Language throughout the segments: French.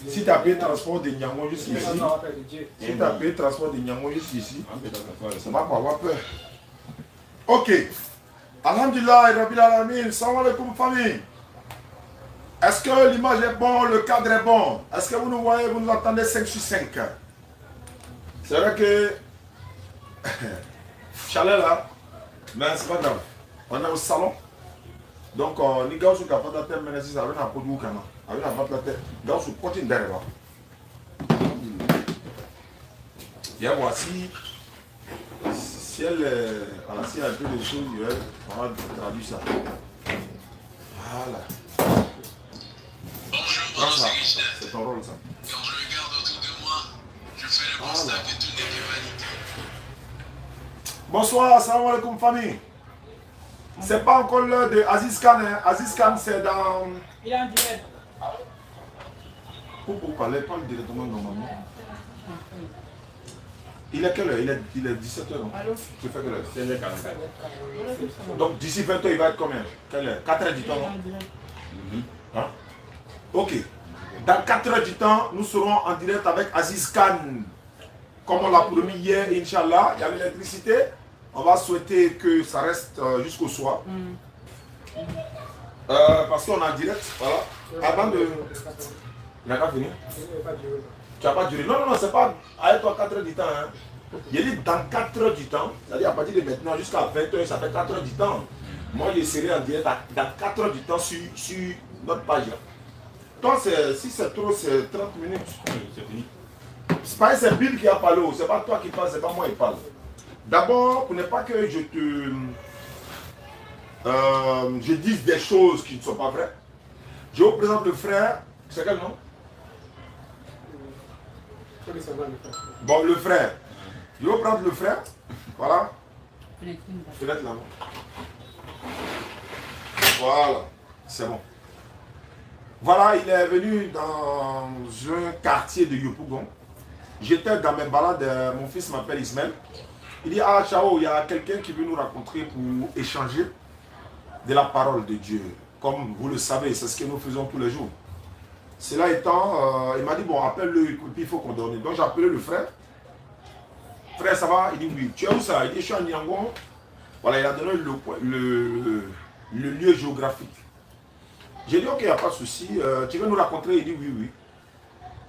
Si tu as payé le transport de Niango jusqu'ici, si tu as payé le transport de Niango jusqu'ici, ça va pas avoir peur. Ok. Alhamdulillah, Rabbil Alamin, salam alaikum famille. Est-ce que l'image est bonne, le cadre est bon? Est-ce que vous nous voyez, vous nous entendez 5 sur 5? C'est vrai que chalet là, mais c'est pas grave. On est au salon. Donc, les gars sont capables de faire mais ça va pas du tout. Avec la vente de la tête, les gars sont continue derrière. Et voici, si elle voilà, si elle a un peu de choses, on va traduire ça. Voilà. Bonjour, c'est ton rôle ça. Quand je regarde autour de moi, je fais le constat que tout n'est que vanité. Bonsoir, salam alaikum famille. C'est pas encore l'heure de Aziz Khan. Hein. Aziz Khan, c'est dans. Il est en direct. Pour parler, parle directement normalement. Il est quelle heure? Il est 17h. Allô? Tu fais quelle heure? 16h40. Donc d'ici 20h, il va être combien? Quelle heure? 4h du temps, non? Hein? Ok. Dans 4h du temps, nous serons en direct avec Aziz Khan. Comme on l'a promis hier, Inch'Allah, il y a l'électricité. On va souhaiter que ça reste jusqu'au soir. Parce qu'on est en direct. Voilà. Avant de. Il n'a pas fini. Tu n'as pas duré. Non, c'est pas avec toi 4h du temps. Hein. Il dit dans 4h du temps, c'est-à-dire à partir de maintenant jusqu'à 20h, ça fait 4h du temps. Moi, je serai en direct dans 4h du temps sur notre page. Toi, si c'est trop, c'est 30 minutes. C'est fini. C'est Bill qui a parlé, c'est pas toi qui parle, c'est pas moi qui parle. D'abord, pour ne pas que je dise des choses qui ne sont pas vraies, je vous présente le frère. C'est quel nom? Bon, le frère. Je vais prendre le frère. Voilà. Fenêtre là. Voilà. C'est bon. Voilà, il est venu dans un quartier de Yopougon. J'étais dans mes balades, mon fils m'appelle Ismaël. Il dit, ah ciao, il y a quelqu'un qui veut nous rencontrer pour échanger de la parole de Dieu. Comme vous le savez, c'est ce que nous faisons tous les jours. Cela étant, il m'a dit, bon, appelle-le, puis il faut qu'on donne. Donc j'ai appelé le frère. Frère, ça va? Il dit, oui. Tu es où ça? Il dit, je suis en Yangon. Voilà, il a donné le lieu géographique. J'ai dit, ok, il n'y a pas de souci. Tu veux nous raconter? Il dit, oui, oui.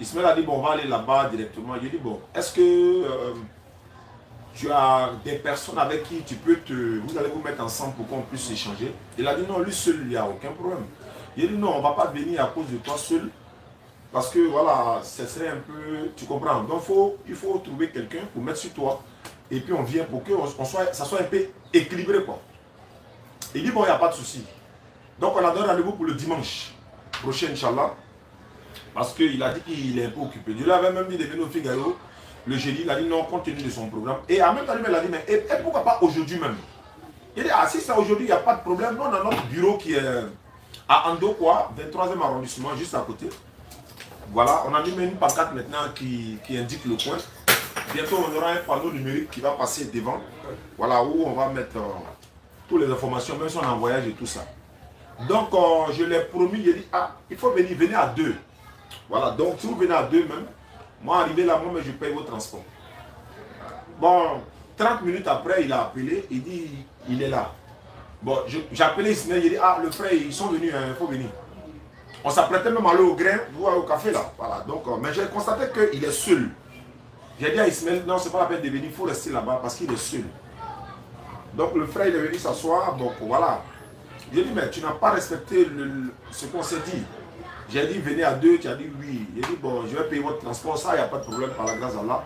Ismaël a dit, bon, on va aller là-bas directement. J'ai dit, bon, est-ce que tu as des personnes avec qui vous allez vous mettre ensemble pour qu'on puisse échanger? Il a dit, non, lui seul, il n'y a aucun problème. Il a dit, non, on ne va pas venir à cause de toi seul. Parce que, voilà, ce serait un peu, tu comprends. Donc, il faut trouver quelqu'un pour mettre sur toi. Et puis, on vient pour que ça soit un peu équilibré, quoi. Il dit, bon, il n'y a pas de souci. Donc, on a donné rendez-vous pour le dimanche prochain, Inch'Allah. Parce qu'il a dit qu'il est un peu occupé. Il avait même dit de venir au Figaro le jeudi. Il a dit non, compte tenu de son programme. Et en même temps, il a dit, mais et pourquoi pas aujourd'hui même? Il a dit, ah, si c'est aujourd'hui, il n'y a pas de problème. Nous, on a notre bureau qui est à Ando-Quoi, 23e arrondissement, juste à côté. Voilà, on a mis une pancarte maintenant qui indique le coin. Bientôt, on aura un panneau numérique qui va passer devant. Voilà, où on va mettre toutes les informations, même si on est en voyage et tout ça. Donc, je l'ai promis, j'ai dit, ah, il faut venir à 2. Voilà, donc si vous venez à 2 même, moi arrivé là, moi, je paye vos transports. Bon, 30 minutes après, il a appelé, il dit, il est là. Bon, j'ai appelé Ismaël, il dit, ah, le frère, ils sont venus, il faut venir. On s'apprêtait même à aller au grain, au café là. Voilà, donc, mais j'ai constaté qu'il est seul. J'ai dit à Ismaël, non, c'est pas la peine de venir, il faut rester là-bas parce qu'il est seul. Donc le frère, il est venu s'asseoir, donc voilà. J'ai dit, mais tu n'as pas respecté ce qu'on s'est dit. J'ai dit, venez à 2, tu as dit oui. J'ai dit, bon, je vais payer votre transport, ça, il n'y a pas de problème, par la grâce d'Allah.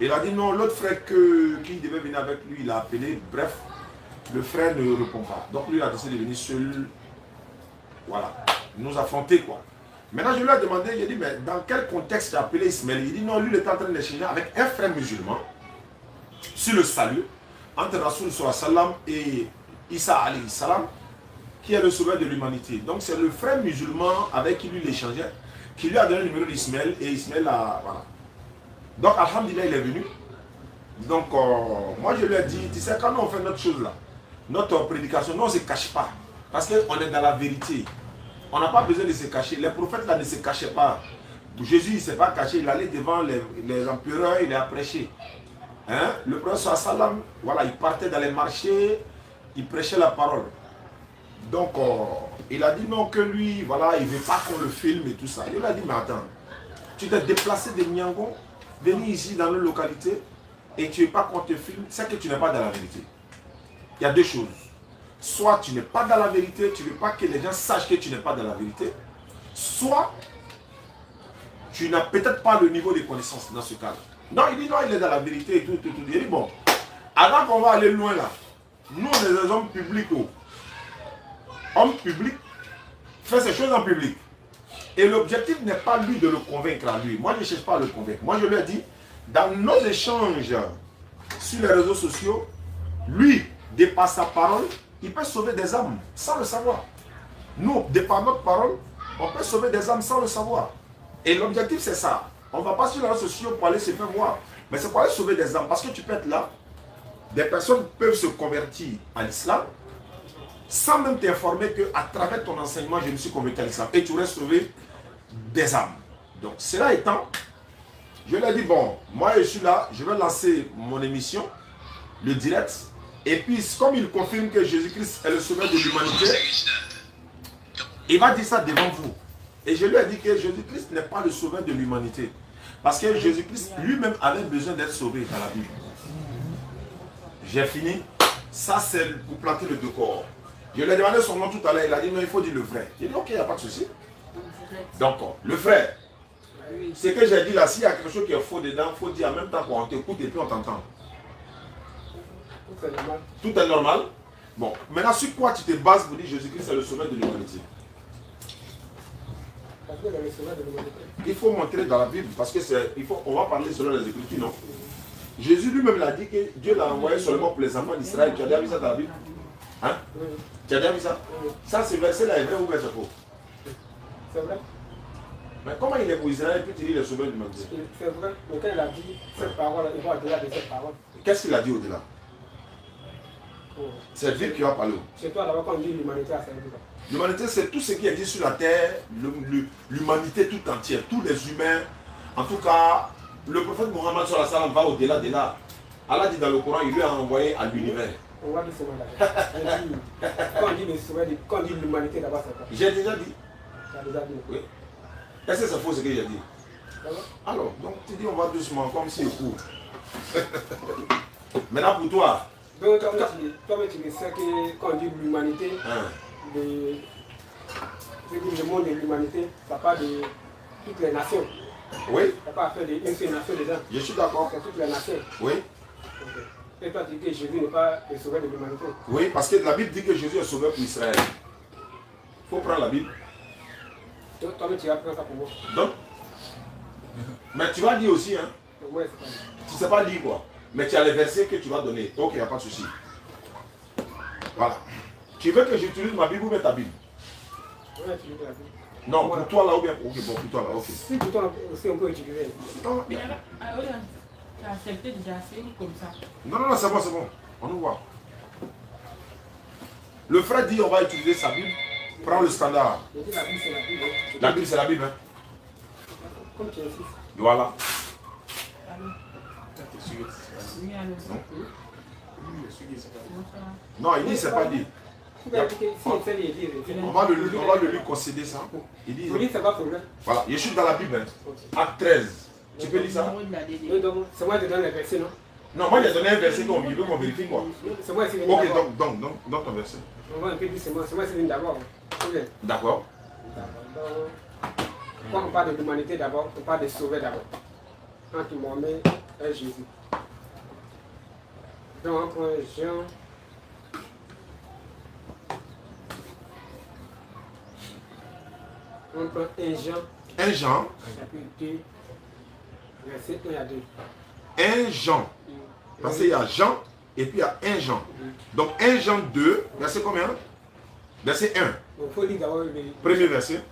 Il a dit, non, l'autre frère qui devait venir avec lui, il a appelé, bref, le frère ne répond pas. Donc lui, il a décidé de venir seul, voilà, nous affronter, quoi. Maintenant, je lui ai demandé, j'ai dit, mais dans quel contexte tu as appelé Ismaël? Il dit, non, lui, il est en train d'échanger avec un frère musulman sur le salut, entre Rasoul sallam et Isa alayhi salam, qui est le sauveur de l'humanité. Donc c'est le frère musulman avec qui lui l'échangeait, qui lui a donné le numéro d'Ismaël, et Ismaël a... Voilà. Donc alhamdulillah, il est venu. Donc moi je lui ai dit, tu sais, quand on fait notre chose là, notre prédication, nous on ne se cache pas, parce qu'on est dans la vérité. On n'a pas besoin de se cacher. Les prophètes là ne se cachaient pas. Jésus ne s'est pas caché, il allait devant les empereurs, il a prêché. Hein? Le prophète sallam, voilà, il partait dans les marchés, il prêchait la parole. Donc, il a dit non que lui, voilà, il ne veut pas qu'on le filme et tout ça. Il a dit, mais attends, tu t'es déplacé de Niangon, venu ici dans nos localités, et tu ne veux pas qu'on te filme, c'est que tu n'es pas dans la vérité. Il y a deux choses. Soit tu n'es pas dans la vérité, tu ne veux pas que les gens sachent que tu n'es pas dans la vérité, soit tu n'as peut-être pas le niveau de connaissance dans ce cas-là. Non, il dit non, il est dans la vérité et tout. Il dit bon, avant qu'on va aller loin là, nous on est des hommes publics. Homme public fait ces choses en public. Et l'objectif n'est pas lui de le convaincre à lui. Moi je ne cherche pas à le convaincre. Moi je lui ai dit, dans nos échanges sur les réseaux sociaux, lui, de par sa parole, il peut sauver des âmes sans le savoir. Nous, de par notre parole, on peut sauver des âmes sans le savoir. Et l'objectif, c'est ça. On ne va pas sur les réseaux sociaux pour aller se faire voir. Mais c'est pour aller sauver des âmes. Parce que tu peux être là. Des personnes peuvent se convertir à l'islam sans même t'informer qu'à travers ton enseignement, je me suis converti à l'islam. Et tu aurais sauvé des âmes. Donc, cela étant, je lui ai dit, bon, moi je suis là, je vais lancer mon émission, le direct. Et puis, comme il confirme que Jésus-Christ est le sauveur de l'humanité, il va dire ça devant vous. Et je lui ai dit que Jésus-Christ n'est pas le sauveur de l'humanité. Parce que Jésus-Christ lui-même avait besoin d'être sauvé dans la Bible. J'ai fini. Ça, c'est pour planter le décor. Je lui ai demandé son nom tout à l'heure. Il a dit non, il faut dire le vrai. J'ai dit ok, il n'y a pas de souci. Donc, le vrai. Ce que j'ai dit là, s'il y a quelque chose qui est faux dedans, il faut dire en même temps qu'on t'écoute et puis on t'entend. Tout est normal. Bon, maintenant, sur quoi tu te bases pour dire Jésus-Christ est le sauveur de l'humanité? Il faut montrer dans la Bible, parce que on va parler selon les Écritures, non? Jésus lui-même l'a dit que Dieu l'a envoyé seulement pour les enfants d'Israël. Tu as déjà vu ça dans la Bible? Hein? Tu as déjà vu ça? Ça, c'est verset-là est vrai ou verset faux? C'est vrai. Mais comment il est pour Israël et puis tu dis le sauveur de l'humanité? C'est vrai, mais quand il a dit cette parole, il va au-delà de cette parole. Qu'est-ce qu'il a dit au-delà? C'est Dieu qui va parler. C'est toi d'abord quand on dit l'humanité à servir. L'humanité, c'est tout ce qui existe sur la terre, l'humanité tout entière, tous les humains. En tout cas, le prophète Mohammed sallallahu alayhi wa sallam va au-delà de là. Allah dit dans le Coran, il lui a envoyé à l'univers. On va dire ce mot-là. Quand on dit le sauveur, quand on dit l'humanité d'abord, c'est quoi? J'ai déjà dit. Tu as déjà dit. Oui. Est-ce que c'est faux ce que j'ai dit? Alors, donc tu dis on va doucement, comme si il court. Maintenant pour toi. Donc toi-même tu sais que quand on dit l'humanité, le monde de l'humanité, ça parle de toutes les nations. Oui. Ça parle d'une seule nation dedans. Je suis d'accord. C'est toutes les nations. Oui. Okay. Et toi tu dis que Jésus n'est pas le sauveur de l'humanité. Oui, parce que la Bible dit que Jésus est sauveur pour Israël. Il faut prendre la Bible. Donc toi-même tu vas prendre ça pour moi. Donc, mais tu vas dire aussi, hein. Moi, c'est pas dit. Tu ne sais pas lire quoi. Mais tu as les versets que tu vas donner. Donc il n'y a pas de souci. Voilà. Tu veux que j'utilise ma Bible ou bien ta Bible? Ouais, tu veux la Bible. Non, pour toi là ou bien. Ok, bon, pour toi là, ok. Si pour toi aussi on peut utiliser. Non, Mais tu as accepté déjà, c'est comme ça. non, c'est bon, c'est bon. On nous voit. Le frère dit on va utiliser sa Bible. Prends le standard. Je dis la Bible, c'est la Bible. Hein. La Bible, c'est la Bible. Hein? Comme tu insistes. Voilà. Allô? Oui, allô. Bonsoir. Non, il dit c'est pas dit. Si il fait les dire, On va le lui concéder ça. Il dit. vous dites c'est pas problème. Voilà, je suis dans la Bible. Hein. Acte 13. Tu peux lire ça? Oui, donc c'est moi qui donne les versets, non? Non, moi j'ai donné un verset qu'on vérifie quoi. C'est moi qui viens Ok, d'abord. donc ton verset. On va un peu dire c'est moi qui viens d'abord. D'accord. Quand on parle de l'humanité d'abord, on parle de sauver d'abord. Entre Mohamed et Jésus. Donc on prend Jean. On prend 1 Jean. 1 Jean. Chapitre 2. Verset 1 à 2. 1 Jean. Parce qu'il y a Jean et puis il y a 1 Jean. Donc 1 Jean 2, verset combien? Verset 1. Donc il faut lire d'abord le Premier verset.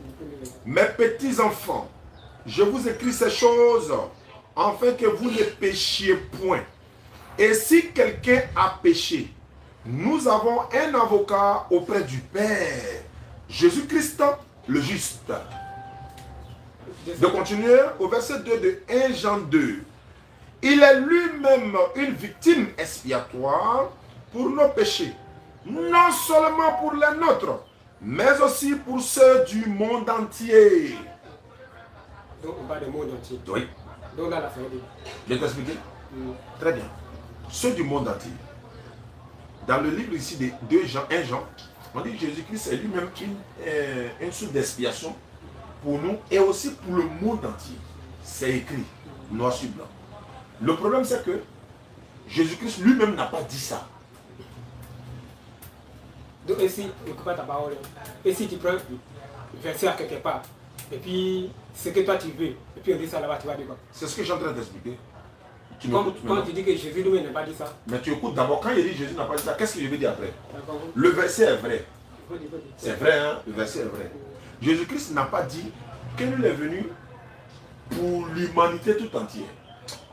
Mes petits enfants, je vous écris ces choses afin que vous ne péchiez point. Et si quelqu'un a péché, nous avons un avocat auprès du Père, Jésus-Christ, le juste. De continuer au verset 2 de 1 Jean 2. Il est lui-même une victime expiatoire pour nos péchés, non seulement pour les nôtres, mais aussi pour ceux du monde entier. Donc on parle du monde entier. Oui. Donc là, la fin de... Je vais t'expliquer. Très bien. Ceux du monde entier. Dans le livre ici de 2 Jean, 1 Jean, on dit que Jésus-Christ est lui-même une source d'expiation pour nous et aussi pour le monde entier. C'est écrit, noir sur blanc. Le problème, c'est que Jésus-Christ lui-même n'a pas dit ça. Donc ici, n'écoute pas ta parole. Et si tu prends le verset à quelque part, et puis ce que toi tu veux, et puis on dit ça là-bas, tu vas dire quoi? C'est ce que je suis en train d'expliquer. Tu Quand m'écoutes maintenant. tu dis que Jésus lui-même n'a pas dit ça. Mais tu écoutes d'abord, quand il dit Jésus n'a pas dit ça, qu'est-ce que je vais dire après? D'accord. Le verset est vrai. Faut dire. C'est vrai, hein? Le verset est vrai. Jésus-Christ n'a pas dit qu'il est venu pour l'humanité tout entière.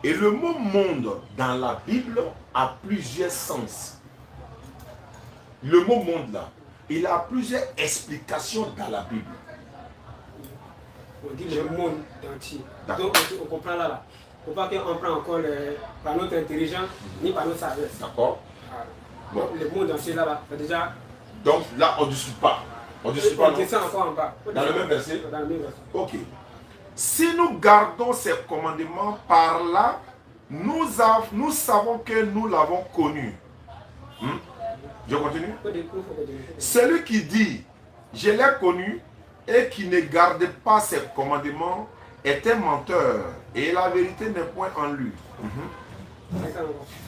Et le mot monde dans la Bible a plusieurs sens. Le mot monde là, il a plusieurs explications dans la Bible. On dit le monde entier. D'accord. Donc on comprend là. Il ne faut pas qu'on prenne encore par notre intelligence ni par notre sagesse. D'accord? Bon. Le monde entier là-bas, c'est déjà. Donc là, on ne discute pas. On ne discute pas. On descend encore en bas. Dans le même verset? Dans le même verset. Ok. Si nous gardons ces commandements par là, nous savons que nous l'avons connu. Je continue. Celui qui dit, je l'ai connu, et qui ne garde pas ses commandements, est un menteur, et la vérité n'est point en lui.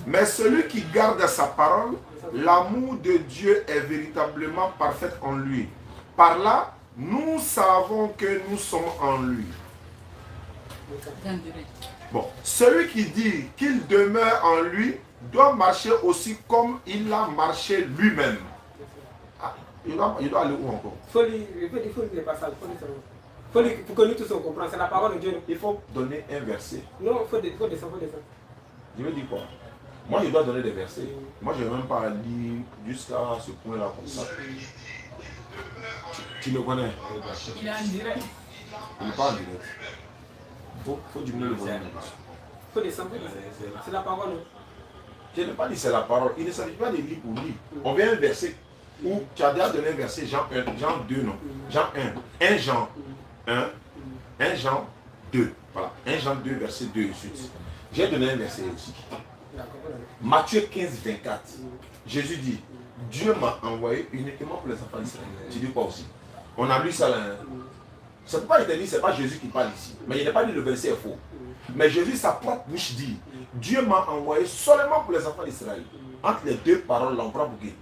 Mais celui qui garde sa parole, l'amour de Dieu est véritablement parfait en lui. Par là, nous savons que nous sommes en lui. Bon, celui qui dit qu'il demeure en lui doit marcher aussi comme il a marché lui-même. Ah, il doit aller où encore? Il faut lire les passages. Pour que nous tous on comprenne, c'est la parole de Dieu. Il faut donner un verset. Non, il faut descendre. Je veux dire quoi? Moi, je dois donner des versets. Moi, je n'ai même pas lire jusqu'à ce point-là comme ça. Tu le connais? Il est en direct. Il n'est pas en direct. Il faut diminuer le volume. Il faut descendre. C'est la parole. Je n'ai pas dit c'est la parole. Il ne s'agit pas de lire pour lire. On vient un verset où tu as déjà donné un verset, Jean 1, Jean 2, non? Jean 1, 1 Jean 1, 1 Jean 2. Voilà, 1 Jean 2, verset 2 et suite. J'ai donné un verset aussi. Matthieu 15, 24. Jésus dit, Dieu m'a envoyé uniquement pour les enfants d'Israël. Tu dis quoi aussi? On a lu ça là. C'est pourquoi il te dit, ce n'est pas Jésus qui parle ici. Mais il n'a pas dit le verset est faux. Mais Jésus, sa propre bouche dit, Dieu m'a envoyé seulement pour les enfants d'Israël. Entre les deux paroles, là, on prend pour qui?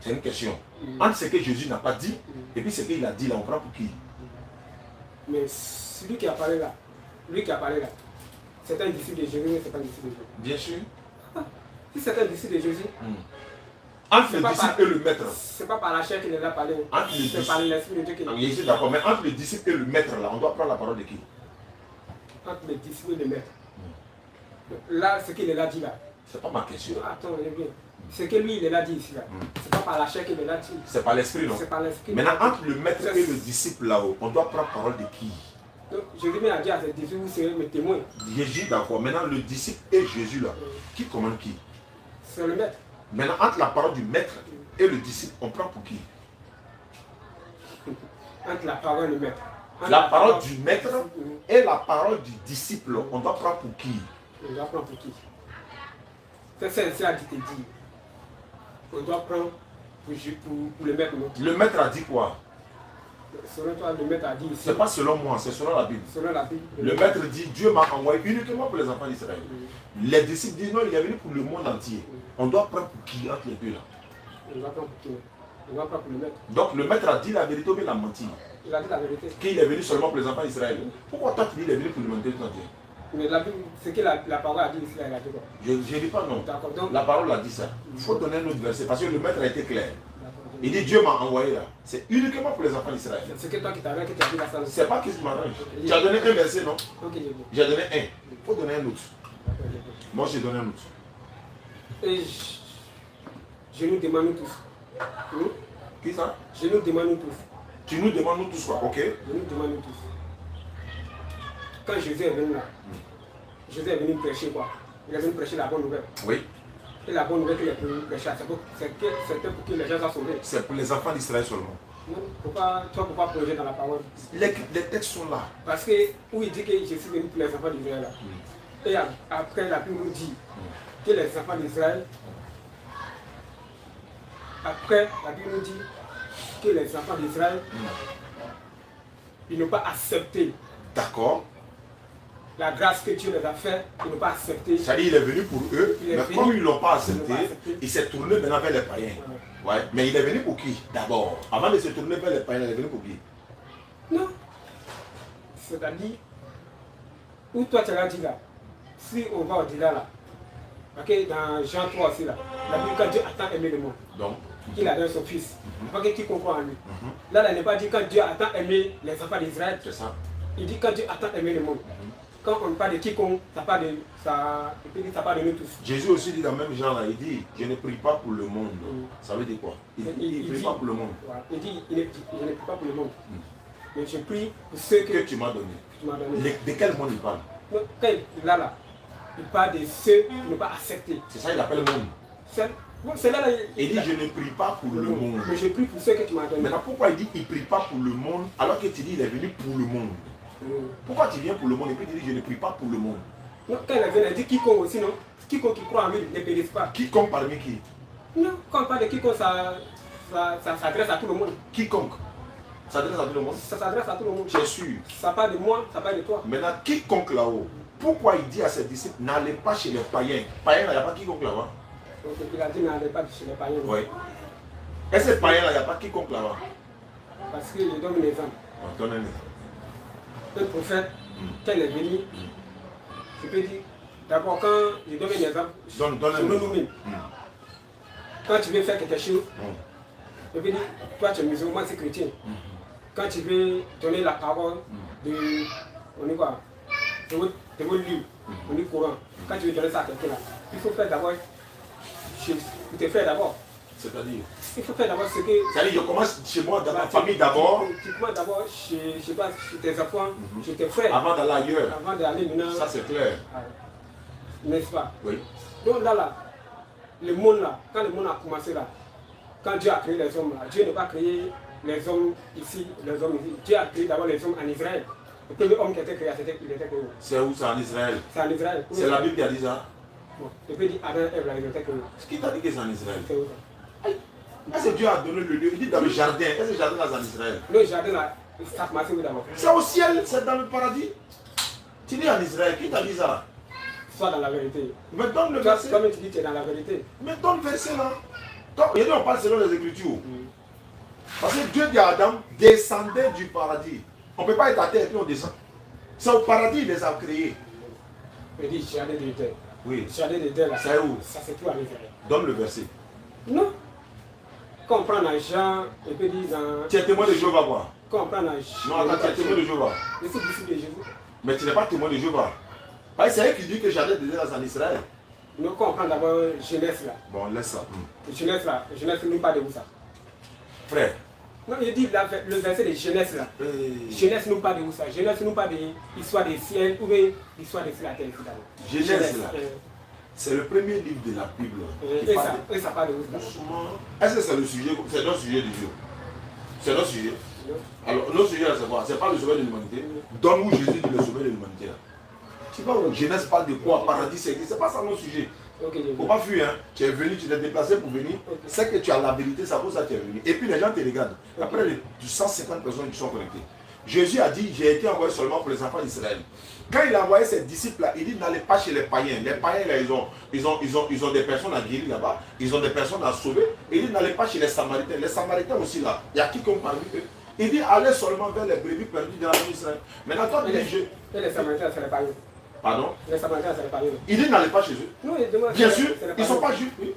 C'est une question. Entre ce que Jésus n'a pas dit et puis ce qu'il a dit là, on prend pour qui? Mais celui qui a parlé là, c'est un disciple de Jésus, mais c'est pas un disciple de Jésus. Bien sûr. Si c'est un disciple de Jésus, entre le disciple et le maître. C'est pas par la chair qu'il a parlé. C'est par l'esprit de Dieu qu'il a parlé. Je suis d'accord, mais entre le disciple et le maître là, on doit prendre la parole de qui? Entre le disciple et le maître. Là, ce qu'il a dit là. C'est pas ma question. Attends, il est bien. Ce que lui, il a dit ici là. C'est pas par la chair qu'il a dit. C'est par l'esprit, non? C'est par l'esprit. Maintenant, entre le maître et le disciple là-haut, on doit prendre parole de qui? Donc, Jésus a dit à ses disciples, vous serez mes témoins. Jésus, d'accord. Maintenant, le disciple et Jésus là, qui commande qui? C'est le maître. Maintenant, entre la parole du maître et le disciple, on prend pour qui? Entre la parole et le maître. La parole du maître et la parole du disciple, on doit prendre pour qui? On doit prendre pour qui? C'est ça qui te dit. On doit prendre pour le maître. Le maître a dit quoi? Selon toi, le maître a dit ici. C'est pas selon moi, c'est selon la Bible. Selon la Bible. Le maître dit, Dieu m'a envoyé uniquement pour les enfants d'Israël. Les disciples disent, non, il est venu pour le monde entier. On doit prendre pour qui entre les deux là? On doit prendre pour qui? On doit prendre pour le maître. Donc le maître a dit la vérité ou bien il a menti? Il a dit la vérité. Qu'il est venu seulement pour les enfants d'Israël. Pourquoi toi tu dis qu'il est venu pour l'humanité tout entière? Mais la Bible, ce que la parole a dit ici, elle a dit quoi? Je ne dis pas non. D'accord. Donc, La parole a dit ça. Il faut donner un autre verset parce que le maître a été clair. Il dit Dieu m'a envoyé là. C'est uniquement pour les enfants d'Israël. c'est que toi qui t'arranges, que tu as dit la salle. C'est pas qui se m'arrange. Tu as donné un verset, non? Ok, j'ai dit. J'ai donné un. Il faut donner un autre. Moi j'ai donné un autre. Et je nous demande tous. Qui ça? Je nous demande nous tous. Tu nous demandes nous tous quoi? Ok. Je nous demande nous tous. Quand Jésus est venu là, Jésus est venu prêcher quoi? Il est venu prêcher la bonne nouvelle. Oui. Et la bonne nouvelle qu'il est venu prêcher, c'était pour que les gens soient sauvés. C'est pour les enfants d'Israël seulement. Non, pourquoi, toi, pourquoi plonger dans la parole? Les textes sont là. Parce que où il dit que je suis venu pour les enfants d'Israël. Et après, la Bible nous dit que les enfants d'Israël, après, la Bible nous dit que les enfants d'Israël, ils n'ont pas accepté D'accord. la grâce que Dieu les a fait, ils n'ont pas accepté. C'est-à-dire il est venu pour eux, Il est mais venu, comme ils ne l'ont pas ils l'ont accepté, pas accepté. il s'est tourné maintenant vers les païens. Ouais. Mais il est venu pour qui? D'abord. Avant de se tourner vers les païens, il est venu pour qui? Non. C'est-à-dire, où toi tu l'as dit là, si on va au-delà là, ok, dans Jean 3 aussi là, la Bible quand Dieu a tant aimé le monde, Donc, qu'il a donné son fils, pas que quiconque croit en lui. Là, il n'est pas dit quand Dieu a tant aimé les enfants d'Israël, c'est ça. il dit quand Dieu a tant aimé le monde. Quand on parle de quiconque, ça parle de, ça parle de nous tous. Jésus aussi dit dans le même genre là, il dit, je ne prie pas pour le monde. Ça veut dire quoi? Il ne prie dit- pas pour le monde. Voilà. Il dit, je ne prie pas pour le monde, mais je prie pour ceux Que que tu m'as donné. tu m'as donné. De quel monde il parle? Donc, quand il là, il parle de ceux qui n'ont pas accepté. C'est ça qu'il appelle le monde. C'est là, Il dit, je ne prie pas pour le monde. mais je prie pour ceux que tu m'as donné. Maintenant, pourquoi il dit qu'il ne prie pas pour le monde alors que tu dis qu'il est venu pour le monde? Pourquoi tu viens pour le monde et puis tu dis je ne prie pas pour le monde? Non, quand il est venu, il dit quiconque aussi, non? Quiconque qui croit en lui ne périsse pas. Quiconque parmi qui? Non, quand on parle de quiconque, ça s'adresse à tout le monde. Quiconque. Ça s'adresse à tout le monde? Ça s'adresse à tout le monde. Tu es sûr? Ça parle de moi, ça parle de toi. Maintenant, quiconque là-haut, pourquoi il dit à ses disciples, n'allez pas chez les païens? Païens, il n'y a pas quiconque là-bas. Donc il a dit n'allez pas chez les païens. Oui. Et ces païens là, il n'y a pas quiconque là-bas. Parce qu'il donne un exemple. On donne un exemple. Un prophète, quand il est venu, je peux dire, d'abord quand il donne un exemple, Donne un je me exemple. nomme. Quand tu veux faire quelque chose, je peux dire, toi tu es musulman, c'est chrétien. Quand tu veux donner la parole de, on dit quoi, de votre livre, on dit Coran, quand tu veux donner ça à quelqu'un là, il faut faire d'abord, il te fait d'abord. C'est-à-dire? Il faut faire d'abord ce que... C'est-à-dire, je commence chez moi, dans ma famille d'abord, Tu commences d'abord chez tes enfants, chez tes frères, avant d'aller ailleurs. avant d'aller maintenant... Ça, c'est clair. N'est-ce pas? Oui. Donc là, le monde là, quand le monde a commencé là, quand Dieu a créé les hommes là, Dieu n'a pas créé les hommes ici, les hommes ici. Dieu a créé d'abord les hommes en Israël. Le premier homme qui a été créé, il était créé. C'est où ça en Israël? C'est en Israël. C'est la Bible qui a dit ça? Bon, le pays dit Adam et Ève là, ils étaient créés. Qui t'a dit que c'est en Israël? C'est où ça? Est-ce que Dieu a donné le lieu? Il dit dans le jardin. Est-ce que le jardin là c'est en Israël? Le jardin là, ça a commencé où d'abord? C'est au ciel, c'est dans le paradis. Tu dis en Israël, qui t'a dit ça? Soit dans la vérité. Mais donne le Toi, verset. toi-même tu dis que tu es dans la vérité. Mais donne le verset là. Donc, il dit on parle selon les Écritures. Parce que Dieu dit à Adam, descendez du paradis. On ne peut pas être à terre et puis on descend. C'est au paradis, il les a créés. Il dit jardin de terre. Oui. Jardin de terre là. C'est où? Ça c'est tout en Israël. Donne le verset. Non. Quand on prend dans Jean, et puis dit dans... Tu es témoin de Jéhovah quoi? Quand on prend dans... Non, attends, tu es témoin de Jéhovah. Je suis disciple de Jésus. Mais tu n'es pas témoin de Jéhovah. Parce que c'est elle qui dit que jardin de terre c'est en Israël. Donc quand on prend d'abord Genèse là. Bon, laisse ça. Genèse là, Genèse nous parle de où ça? Frère. Non, il dit le verset de Genèse là. Genèse nous parle de où ça? Genèse nous parle de l'histoire des ciels ou bien l'histoire de la terre. Genèse là. C'est le premier livre de la Bible. Et ça parle de où ça? Est-ce que c'est le sujet? C'est notre sujet du jour. C'est notre sujet. Alors, notre sujet, c'est quoi? C'est pas le sommet de l'humanité. Donne-nous Jésus dit le sommet de l'humanité. Tu vois, Genèse parle de quoi? Paradis, c'est pas ça notre sujet. Ok, Il ne faut pas fuir, hein. Tu es venu, tu t'es déplacé pour venir. C'est que tu as la vérité, c'est pour ça que tu es venu. Et puis les gens te regardent. Après, les 150 personnes qui sont connectées. Jésus a dit, j'ai été envoyé seulement pour les enfants d'Israël. Quand il a envoyé ses disciples-là, il dit, n'allez pas chez les païens. Les païens, là, ils ont des personnes à guérir là-bas. Ils ont des personnes à sauver. Il dit, n'allez pas chez les Samaritains. Les Samaritains aussi, là, il y a quiconque parmi eux. Il dit, allez seulement vers les brebis perdues de la maison d'Israël. Maintenant, toi, tu dis, et les Samaritains, c'est les païens. Pardon? Les Samaritains, c'est les païens. Il dit, n'allez pas chez eux. Non, il demande. Bien sûr, ils ne sont pas juifs. Oui.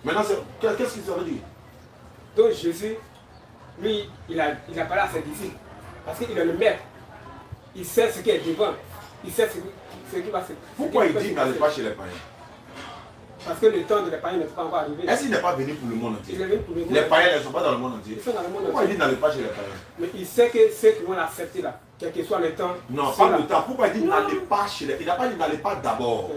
Maintenant, qu'est-ce que ça veut dire? Donc Jésus, lui, il a parlé à ses disciples. Parce qu'il est le maître. Il sait ce qui est devant. Il sait ce qui va se passer. Pourquoi il dit n'allez pas chez les païens? Parce que le temps de les païens n'est pas encore arrivé. Est-ce qu'il n'est pas venu pour le monde entier? Il est venu pour le monde. Les païens ne sont pas dans le monde entier. Ils sont dans le monde Pourquoi il entier. dit n'allez pas chez les païens? Mais il sait que ceux qui vont l'accepter là, quel que soit le temps. Non, ceux-là- pas le temps. Pourquoi il dit Non. n'allez pas chez les... Il n'a pas dit n'allez pas d'abord.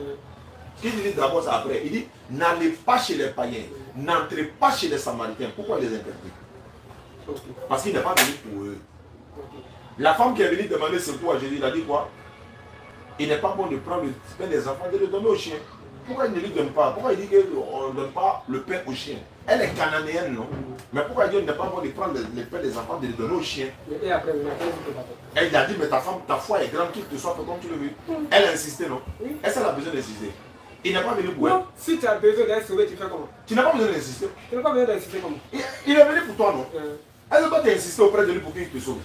Ce qu'il dit d'abord, c'est après. Il dit n'allez pas chez les païens. N'entrez pas chez les Samaritains. Pourquoi il les interprète? Ok. Parce qu'il n'est pas venu pour eux. Ok. La femme qui est venue demander secours à Jésus, il a dit quoi? Il n'est pas bon de prendre le pain des enfants et de le donner aux chiens. Pourquoi il ne lui donne pas? Pourquoi il dit qu'on ne donne pas le pain aux chiens? Elle est cananéenne, non? Mais pourquoi il dit qu'il n'est pas bon de prendre le pain des enfants et de le donner aux chiens? Et après, on a 15 jours de bataille. Elle lui a dit, mais ta femme, ta foi est grande, qu'il te soit fait comme tu le veux. Elle a insisté, non? Oui. Est-ce qu'elle a besoin d'insister? Il n'est pas venu pour elle. Non, si tu as besoin d'être sauvé, tu fais comment? Tu n'as pas besoin d'insister. Tu n'as pas besoin d'insister comment? Il est venu pour toi, non? Euh, Est-ce que toi tu as insisté auprès de lui pour qu'il te sauve?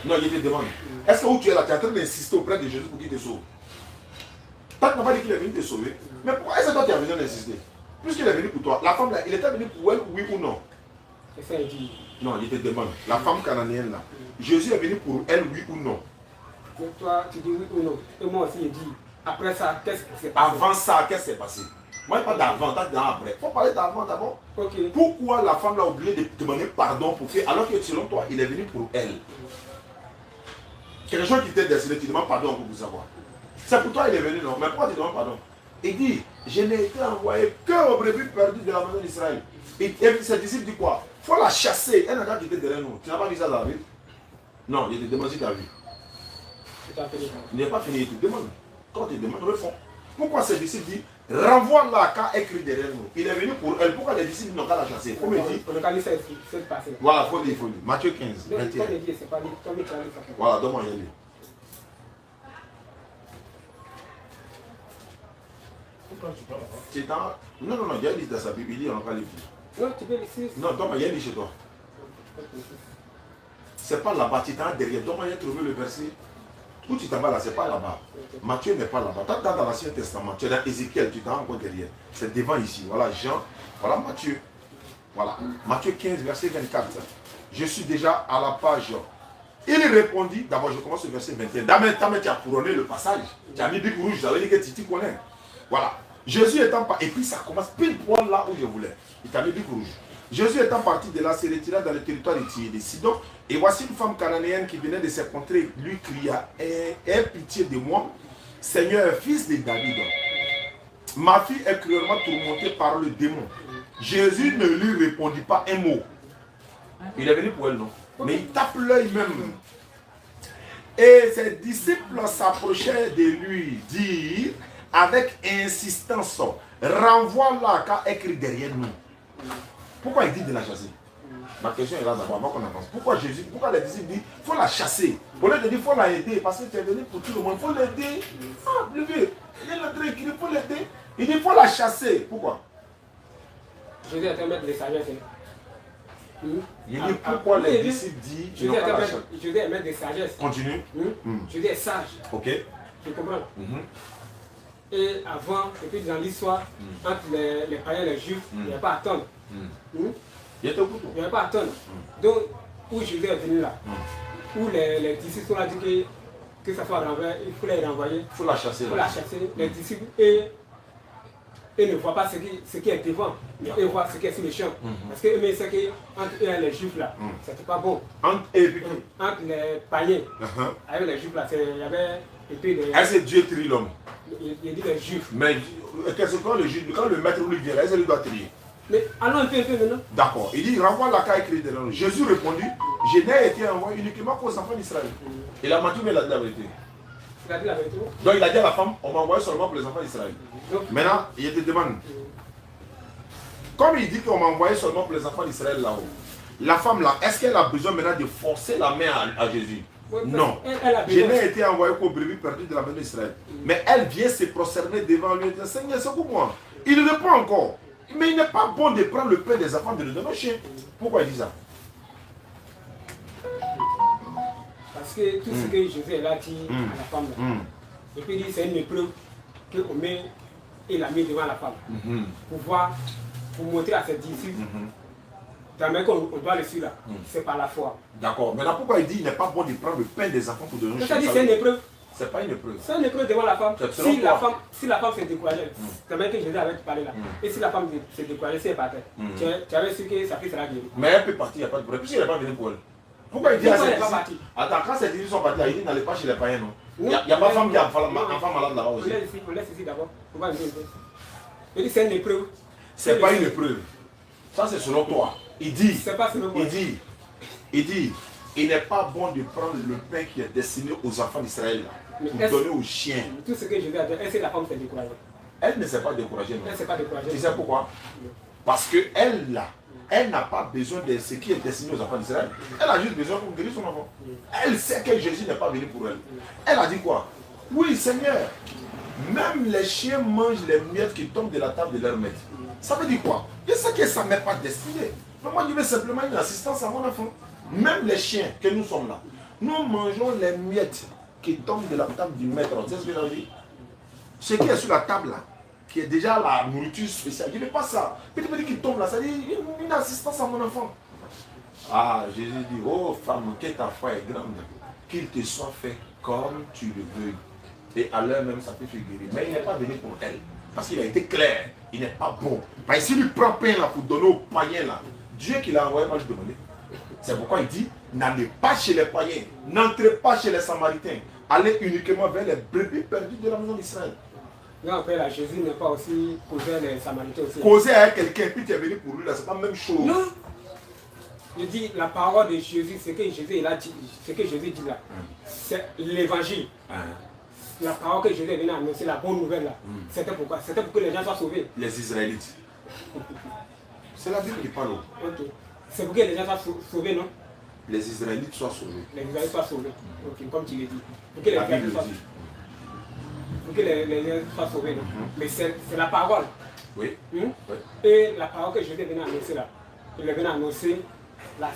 Non, il te demande. Est-ce que où tu es là, tu es en train d'insister auprès de Jésus pour qu'il te sauve? Toi, tu n'as pas dit qu'il est venu te sauver. Mais pourquoi est-ce que toi tu as besoin d'insister? Puisqu'il est venu pour toi, la femme là, il était venu pour elle, oui ou non? c'est ça, il dit. Non, il te demande. La femme cananéenne là, Jésus est venu pour elle, oui ou non? Mais toi, tu dis oui ou non. Et moi aussi, il dit. Après ça, qu'est-ce qui s'est passé? Avant ça, qu'est-ce qui s'est passé? Moi, pas d'avant, pas d'après. Il faut parler d'avant d'abord. Ok. Pourquoi la femme l'a oublié de demander pardon pour faire, alors que selon toi, il est venu pour elle? Quelque chose qui t'est destiné, tu demandes pardon pour savoir. C'est pour toi il est venu, non? Mais pourquoi tu demandes pardon? Il dit, je n'ai été envoyé que aux brebis perdues de la maison d'Israël. Et ses disciples disent quoi? Il faut la chasser. Elle n'a pas quitté derrière nous. Tu n'as pas vu ça dans la Bible? Non, il te demande si tu as vu. Tu as fait les Il n'est pas fini, il te demande. Quand tu demandes, réponds. Pourquoi ses disciples disent, renvoie-la car écrit derrière nous? Il est venu pour elle. Pourquoi les disciples n'ont qu'à la chasser? Comme il dit, On a qu'à lire cette passée. voilà, il faut lire, il faut lire. Matthieu 15, Donc, 21. comme il dit, c'est pas dit. Comme il t'a dit, ça fait. Voilà, donne-moi y aller. C'est dans... Non, non, non, il y a un livre dans sa Bible, il dit, on n'a pas les filles. Non, tu peux laisser. Non, donne-moi, il y a un livre chez toi. C'est pas là-bas, tu t'en derrière. Donne-moi, il y a trouvé le verset. Où tu t'en vas là, c'est pas là-bas. Matthieu n'est pas là-bas. Tu es dans l'Ancien Testament, tu es dans Ézéchiel, tu t'en vas encore derrière. C'est devant ici. Voilà Jean, voilà Matthieu. Voilà, Matthieu 15, verset 24. Je suis déjà à la page. Il répondit, d'abord je commence au verset 21. D'abord, tu as couronné le passage. Tu as mis bic rouge, ça veut dire que tu t'y connais. Voilà. Jésus étant parti, et puis ça commence pile poil là où je voulais. Il t'a mis bic rouge. Jésus étant parti de là, s'est retiré dans le territoire de Tyr et de Sidon. Et voici une femme cananéenne qui venait de ces contrées, lui cria, aie pitié de moi, Seigneur, fils de David. Ma fille est cruellement tourmentée par le démon. Jésus ne lui répondit pas un mot. Il est venu pour elle, non? Mais il tape l'œil même. Et ses disciples s'approchaient de lui, dire avec insistance, renvoie-la car elle crie derrière nous. Pourquoi il dit de la chasser? Ma question est là d'abord, avant qu'on avance. Pourquoi les disciples disent il faut la chasser? Au lieu de dire il faut la aider, parce que tu es venu pour tout le monde, il faut l'aider. Ah, le vieux, il est en train d'écrire, il faut l'aider. Il dit il faut la chasser. Pourquoi? Jésus est un maître de sagesse. Il dit pourquoi les disciples disent Jésus est un maître de sagesse. Continue. Jésus est sage. Ok. Tu comprends? Et avant, et puis dans l'histoire, entre les païens et les juifs, il n'y avait pas à attendre. Il était au couteau. Il n'y avait pas à attendre. Donc, où Jésus est venu là, où les disciples sont là, dit que ça soit renvoyé, il faut les renvoyer. Il faut la chasser. Il faut la chasser. Les disciples, et ne voient pas ce qui est devant. Ils voient ce qui est sur le champ. Parce qu'eux, mais c'est qu'entre eux et les juifs là, c'était pas bon. Entre les païens, avec les juifs là, il y avait. Et puis les. Est-ce que Dieu trie l'homme? Il dit les juifs. Mais qu'est-ce que quand le maître lui vient, est-ce qu'il doit trier? Mais allons un peu maintenant. D'accord. Il dit renvoie la carte écrite de l'homme. Jésus répondit, je n'ai été envoyé uniquement pour les enfants d'Israël. Il a menti, mais il a dit la vérité. Il a dit la vérité. Donc il a dit à la femme, on m'a envoyé seulement pour les enfants d'Israël. Maintenant, il te demande. Comme il dit qu'on m'a envoyé seulement pour les enfants d'Israël là-haut, la femme là, est-ce qu'elle a besoin maintenant de forcer la main à Jésus? Non. Je n'ai été envoyé qu'aux brebis perdues de la maison d'Israël. Mais elle vient se prosterner devant lui et dit, Seigneur, c'est pour moi. Il répond encore. Mais il n'est pas bon de prendre le pain des enfants de le donner au chien. Pourquoi il dit ça? Parce que tout ce que Jésus a dit à la femme, là, et puis il dit c'est une épreuve qu'on met, il a mis devant la femme. Pour voir, pour montrer à ses disciples, jamais qu'on doit le suivre là, c'est par la foi. D'accord. Maintenant, pourquoi il dit qu'il n'est pas bon de prendre le pain des enfants pour donner au chien? Ça dit c'est une épreuve. C'est pas une épreuve. C'est une épreuve devant la femme. Selon Si la femme s'est découragée, c'est même que Jésus avait parlé là. Et si la femme s'est découragée, si elle partait, tu avais su que sa fille sera guérie. Mais elle peut partir, il n'y a pas de problème. Puisqu'il n'est pas venu pour elle. Pourquoi il dit à Pourquoi ses elle n'est pas disciples? partie? Attends, quand ses disciples sont partis, il dit n'allez pas chez les païens, non? Il Oui. n'y a pas de femme qui a enfant Non. malade là-bas aussi. On laisse ici d'abord. On va venir un peu. Je dis c'est une épreuve. C'est pas une épreuve. Ça, c'est selon toi. Il dit, C'est pas selon moi. il n'est pas bon de prendre le pain qui est destiné aux enfants d'Israël Mais pour est-ce- donner aux chiens. Tout ce que Jésus a dit, est-ce que la femme s'est découragée? Elle ne s'est pas découragée, non? Elle ne s'est pas découragée. Tu sais pourquoi? Parce qu'elle, là, elle n'a pas besoin de ce qui est destiné aux enfants d'Israël. Elle a juste besoin pour guérir son enfant. Elle sait que Jésus n'est pas venu pour elle. Elle a dit quoi? Oui, Seigneur, même les chiens mangent les miettes qui tombent de la table de leur maître. Ça veut dire quoi? Je sais que ça n'est pas destiné. Mais moi, je veux simplement une assistance à mon enfant. Même les chiens que nous sommes là, nous mangeons les miettes qui tombent de la table du maître. Tu sais ce que je veux dire? Ce qui est sur la table là, qui est déjà la nourriture spéciale. Je ne veux pas ça. Petit petit qui tombe là, ça dit une assistance à mon enfant. Ah, Jésus dit, oh femme, que ta foi est grande, qu'il te soit fait comme tu le veux. Et à l'heure même, ça peut faire guérir. Mais il n'est pas venu pour elle. Parce qu'il a été clair, il n'est pas bon. Parce que s'il lui prend pain là pour donner aux païens là, Dieu qui l'a envoyé, moi je demandais. C'est pourquoi il dit, n'allez pas chez les païens, n'entrez pas chez les Samaritains, allez uniquement vers les brebis perdues de la maison d'Israël. Non, après là, Jésus n'est pas aussi causé les Samaritains aussi. Causer avec quelqu'un, puis tu es venu pour lui là, c'est pas la même chose. Non. Je dis la parole de Jésus, ce que Jésus il a dit, ce que Jésus dit là, c'est l'évangile. La parole que Jésus est venu annoncer, la bonne nouvelle là. C'était pourquoi? C'était pour que les gens soient sauvés. Les Israélites. C'est la Bible qui parle. Ok. C'est pour que les gens soient sauvés, non? Les Israélites soient sauvés. Les Israélites soient sauvés. Ok, comme tu l'as dit. Pour que les La Israélites Bible soient, dit. pour que les gens soient sauvés, non? Mais c'est la parole. Oui. Hmm? Oui. Et la parole que Jésus est venu annoncer là, il est venu annoncer,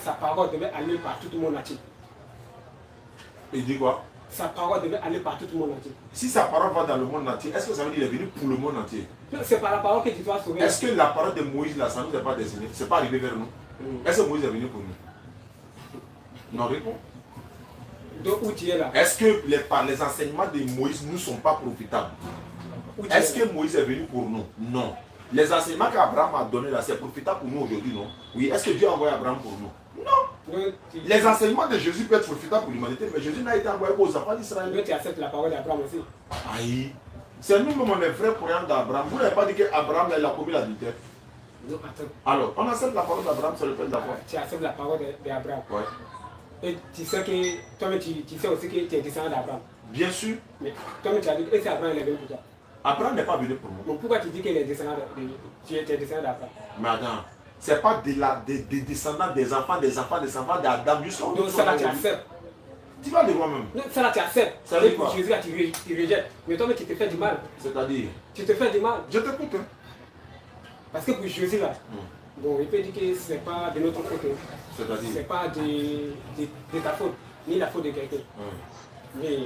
sa parole devait aller par tout le monde entier. Il dit quoi? Sa parole devait aller par tout le monde entier. Si sa parole va dans le monde entier, est-ce que ça veut dire qu'il est venu pour le monde entier? C'est par la parole que tu dois sauver. Est-ce que la parole de Moïse là, ça ne nous est pas destiné? C'est pas arrivé vers nous? Est-ce que Moïse est venu pour nous? Non, réponds. Donc où tu es là? Est-ce que les enseignements de Moïse ne sont pas profitables? Où tu es Est-ce là? que Moïse est venu pour nous? Non. Les enseignements qu'Abraham a donnés là, c'est profitable pour nous aujourd'hui, non? Oui. Est-ce que Dieu a envoyé Abraham pour nous? Non. Donc, Les enseignements de Jésus peuvent être profitables pour l'humanité, mais Jésus n'a été envoyé qu'aux enfants d'Israël. donc tu acceptes la parole d'Abraham aussi. Aïe. C'est nous-mêmes, on est vrais croyants d'Abraham. Vous n'avez pas dit qu'Abraham il a commis l'adultère. Donc attends, Alors, on accepte la parole d'Abraham, c'est le père d'Abraham. tu acceptes la parole d'Abraham. Ouais. Et tu sais que toi-même tu sais aussi que tu es descendant d'Abraham. Bien sûr, Mais toi-même tu as dit, et c'est Abraham il est venu pour toi. Abraham n'est pas venu pour nous. Donc pourquoi tu dis qu'il est descendant tu es descendant d'Abraham? Mais attends, c'est pas des descendants des enfants d'Adam jusqu'à Donc ça là tu acceptes. Tu vas le voir même. Non, ça là tu acceptes. Ça veut Et dire pour quoi? Jésus là tu rejettes. Mais toi-même tu te fais du mal. C'est-à-dire, Tu te fais du mal. je t'écoute. Hein. Parce que pour Jésus là, bon, il peut dire que ce n'est pas de notre faute. Ce C'est-à-dire. n'est pas de ta faute, ni la faute de quelqu'un. Mais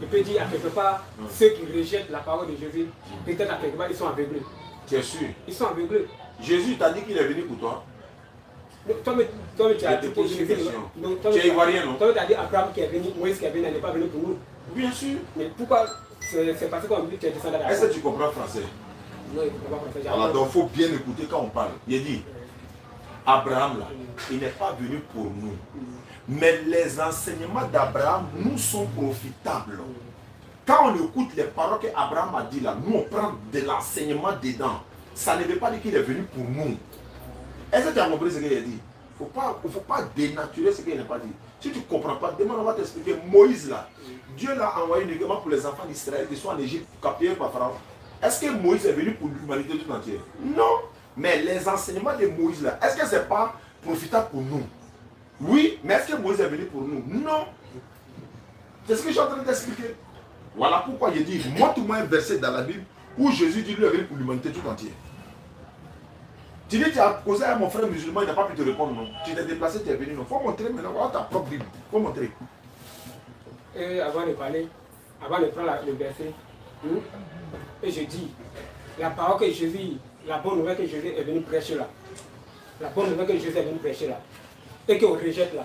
il peut dire à quelque part, ceux qui rejettent la parole de Jésus, peut-être à quelque part, ils sont aveuglés. Tu es sûr. Ils sont aveuglés. Jésus t'a dit qu'il est venu pour toi. Donc, toi, tu as Je te dit que pose une Jésus. question. Donc, Tu es ivoirien, non? Toi, tu as dit Abraham qui est venu, Moïse qui est venu, elle n'est pas venu pour nous. Bien sûr. Mais pourquoi? C'est parce qu'on dit que tu es descendant Est-ce d'Abraham. que tu comprends français? Non, il ne faut pas penser. Alors, donc, il faut bien écouter quand on parle. Il dit, Abraham, là, il n'est pas venu pour nous. Mais les enseignements d'Abraham nous sont profitables. Quand on écoute les paroles qu'Abraham a dit là, nous on prend de l'enseignement dedans. Ça ne veut pas dire qu'il est venu pour nous. Est-ce que tu as compris ce qu'il a dit? Il ne faut pas dénaturer ce qu'il n'a pas dit. Si tu ne comprends pas, demande, on va t'expliquer. Moïse là, Dieu l'a envoyé uniquement pour les enfants d'Israël qui sont en Égypte, capturés par Pharaon. Est-ce que Moïse est venu pour l'humanité tout entière? Non. Mais les enseignements de Moïse là, est-ce que ce n'est pas profitable pour nous? Oui, mais est-ce que Moïse est venu pour nous? Non. C'est ce que je suis en train d'expliquer. Voilà pourquoi je dis, montre-moi un verset dans la Bible où Jésus dit lui est venu pour l'humanité tout entière. Tu dis, tu as causé à mon frère musulman, il n'a pas pu te répondre, non. Tu t'es déplacé, tu es venu, non. Il faut montrer maintenant, voilà ta propre Bible. Il faut montrer. Et avant de parler, avant de prendre le verset, et je dis, la parole que Jésus, la bonne nouvelle que Jésus est venu prêcher là, la bonne nouvelle que Jésus est venu prêcher là, et qu'on rejette là,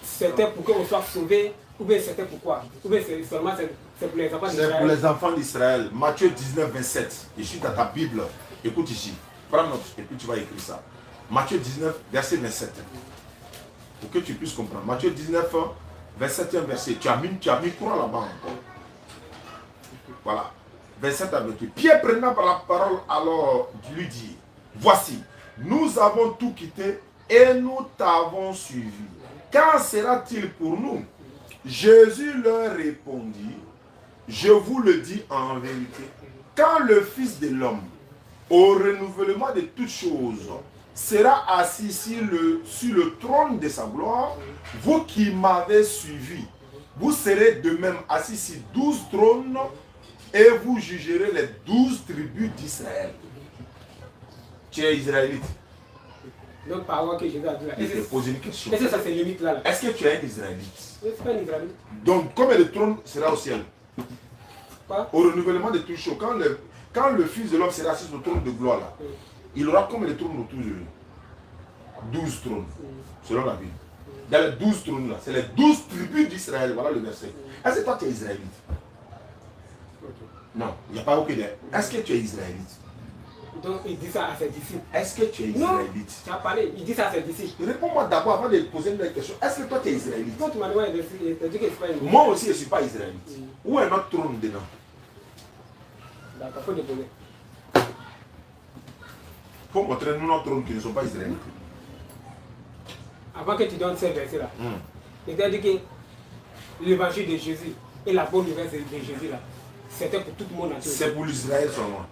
c'était pour qu'on soit sauvé Ou bien c'était pourquoi? Ou bien c'est seulement c'est pour les enfants C'est pour d'Israël? les enfants d'Israël. Matthieu 19, 27. Je suis dans ta Bible. Écoute ici. Prends note et puis tu vas écrire ça. Matthieu 19, verset 27. Pour que tu puisses comprendre. Matthieu 19, 27e verset. Tu as mis quoi là-bas encore? Voilà. 27 à 28. Pierre prenant par la parole alors lui dit, voici, nous avons tout quitté et nous t'avons suivi. Quand sera-t-il pour nous? Jésus leur répondit, je vous le dis en vérité, quand le Fils de l'homme, au renouvellement de toutes choses, sera assis sur le trône de sa gloire, vous qui m'avez suivi, vous serez de même assis sur 12 trônes et vous jugerez les 12 tribus d'Israël. Tu es israélite. Donc, parole que Jésus a dit là. Je te pose une question. Est-ce que ça c'est limite là? Est-ce que tu es un israélite? C'est pas un Israélite. Donc, combien de trônes sera au ciel? Quoi? Au renouvellement de toutes choses, quand le Fils de l'homme sera assis sur le trône de gloire, là, il aura combien de trônes autour de lui? 12 trônes, selon la Bible. Dans les 12 trônes là, c'est les 12 tribus d'Israël. Voilà le verset. Est-ce que toi tu es israélite? Non, il n'y a pas aucun. Est-ce que tu es israélite? Donc il dit ça à ses disciples. Est-ce que tu es Non, israélite? tu as parlé, il dit ça à ses disciples. Réponds-moi d'abord avant de poser une question. Est-ce que toi tu es israélite? Quand tu m'as demandé, il t'a dit que c'est pas une. Moi aussi je ne suis pas israélite. Où est notre trône dedans? D'accord, il faut déposer. Il faut montrer nous notre trône qui ne sont pas israélites. Avant que tu donnes ces versets-là, il t'a dit que l'évangile de Jésus et la bonne nouvelle de Jésus là, c'était pour tout le monde entier. C'est pour l'Israël seulement.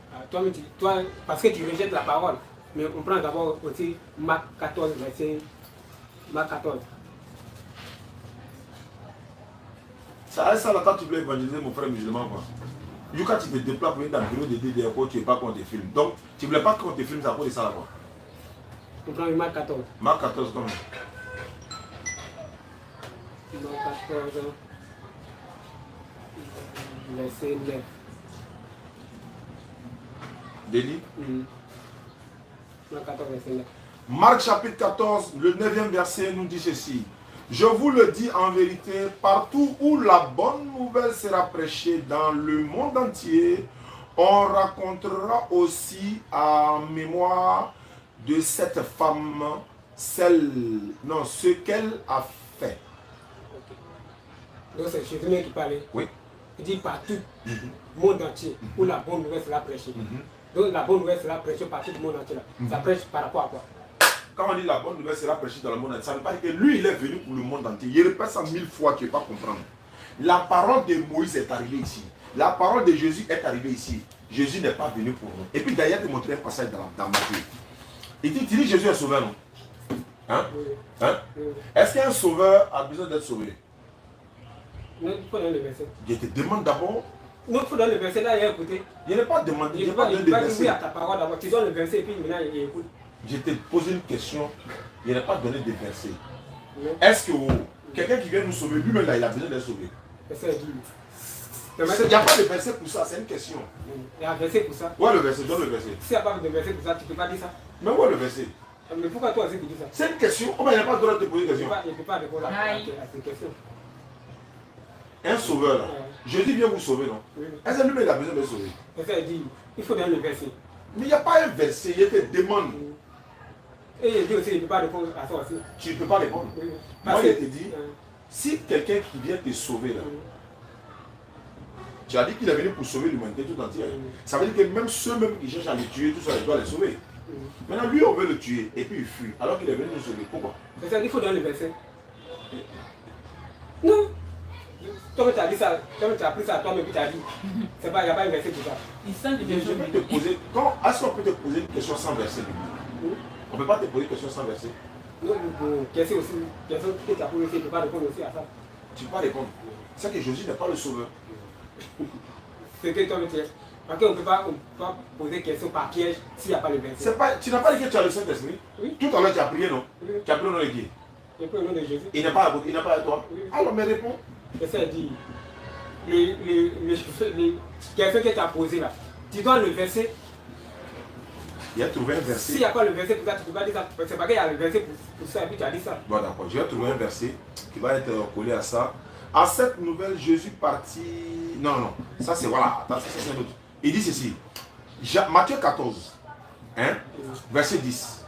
Toi, parce que tu rejettes la parole, mais on prend d'abord aussi Marc 14, verset Marc 14. Ça, là, quand tu veux évangéliser mon frère musulman, quoi. Quand tu te déplaces pour aller dans le bureau de DDR, tu n'es pas qu'on te filme. Donc, tu ne voulais pas qu'on te filme, ça pour ça là-bas. On prend Marc 14. Marc 14, comment? Marc 14, verset 9. Délit. Marc 14, verset 9. Marc chapitre 14, le 9e verset nous dit ceci. Je vous le dis en vérité, partout où la bonne nouvelle sera prêchée dans le monde entier, on racontera aussi en mémoire de cette femme, ce qu'elle a fait. Donc c'est Jésus qui parlait. Oui. Il dit partout, monde entier, où la bonne nouvelle sera prêchée. Donc la bonne nouvelle sera prêchée par tout le monde entier. Là. Ça prêche par rapport à quoi? Quand on dit la bonne nouvelle sera prêchée dans le monde entier, ça ne veut pas dire que lui, il est venu pour le monde entier. Il répète ça 1000 fois, tu ne peux pas comprendre. La parole de Moïse est arrivée ici. La parole de Jésus est arrivée ici. Jésus n'est pas venu pour nous. Et puis d'ailleurs, il te montrer un passage dans Matthieu. Il dit, tu dis Jésus est sauveur, non? Hein? Hein? Est-ce qu'un sauveur a besoin d'être sauvé? Non, il faut donner le verset. Je te demande d'abord. Non, il faut donner le verset là, il a écouté. Je n'ai pas demandé, je Il n'ai pas donné va de dire oui verset. à ta parole d'abord. Tu donnes le verset et puis maintenant il écoute. Je t'ai posé une question, je n'ai pas donné de verset. Non. Est-ce que quelqu'un qui vient nous sauver, lui-même là, il a besoin d'être sauvé? Verset 10. Il n'y a pas de verset pour ça, c'est une question. Il y a un verset pour ça. Où est le verset? Donne le verset. S'il n'y a pas de verset pour ça, tu ne peux pas dire ça. Mais où est le verset? Mais pourquoi toi aussi tu dis ça? C'est une question. Comment il n'y a pas le droit de te poser une question? Il ne peut pas répondre à ces questions. Un sauveur là. Jésus vient vous sauver, non? Oui. Est-ce que lui-même il a besoin de sauver? Verset dit, il faut donner le verset. Mais il n'y a pas un verset, il te demande. Et il dit aussi, il ne peut pas répondre à ça aussi. Tu ne peux pas répondre. Oui. Moi, Parce il que- te dit, si quelqu'un qui vient te sauver là, tu as dit qu'il est venu pour sauver l'humanité tout entière. Ça veut dire que même ceux-mêmes qui cherchent à le tuer, tout ça, il doit les sauver. Maintenant, lui, on veut le tuer et puis il fuit, alors qu'il est venu nous sauver. Pourquoi? Verset, il faut donner le verset. Non. Toi, tu as dit ça, toi, tu as pris ça, toi-même, puis tu as dit. Il n'y a pas un verset pour ça. Il sent Je des vais te poser. Est-ce qu'on peut te poser une question sans verset biblique? On ne peut pas te poser une question sans verset. Non, question aussi, question que tu as posée, tu ne peux pas répondre aussi à ça. Tu ne peux pas répondre. C'est que Jésus n'est pas le sauveur. C'est que toi, tu es. Parce qu'on ne peut pas poser question par piège s'il n'y a pas le verset. C'est pas, tu n'as pas dit que tu as le Saint-Esprit? Oui. Tout à l'heure, tu as prié, non? Oui. Tu as prié au nom de qui? Et puis au nom de Jésus. Il n'est pas à toi. Oui. Alors, mais réponds. Verset dit, les questions que tu as posées là, tu dois le verset. Il a trouvé un S'il verset. n'y a pas le verset pour ça, tu ne peux pas dire ça. C'est pas qu'il y a le verset pour ça et puis tu as dit ça. Bon, d'accord. Je vais trouver un verset qui va être collé à ça. À cette nouvelle, Jésus partit... Non, non, ça c'est voilà. Attends, ça c'est un autre. Il dit ceci. Matthieu 14, hein, verset 10,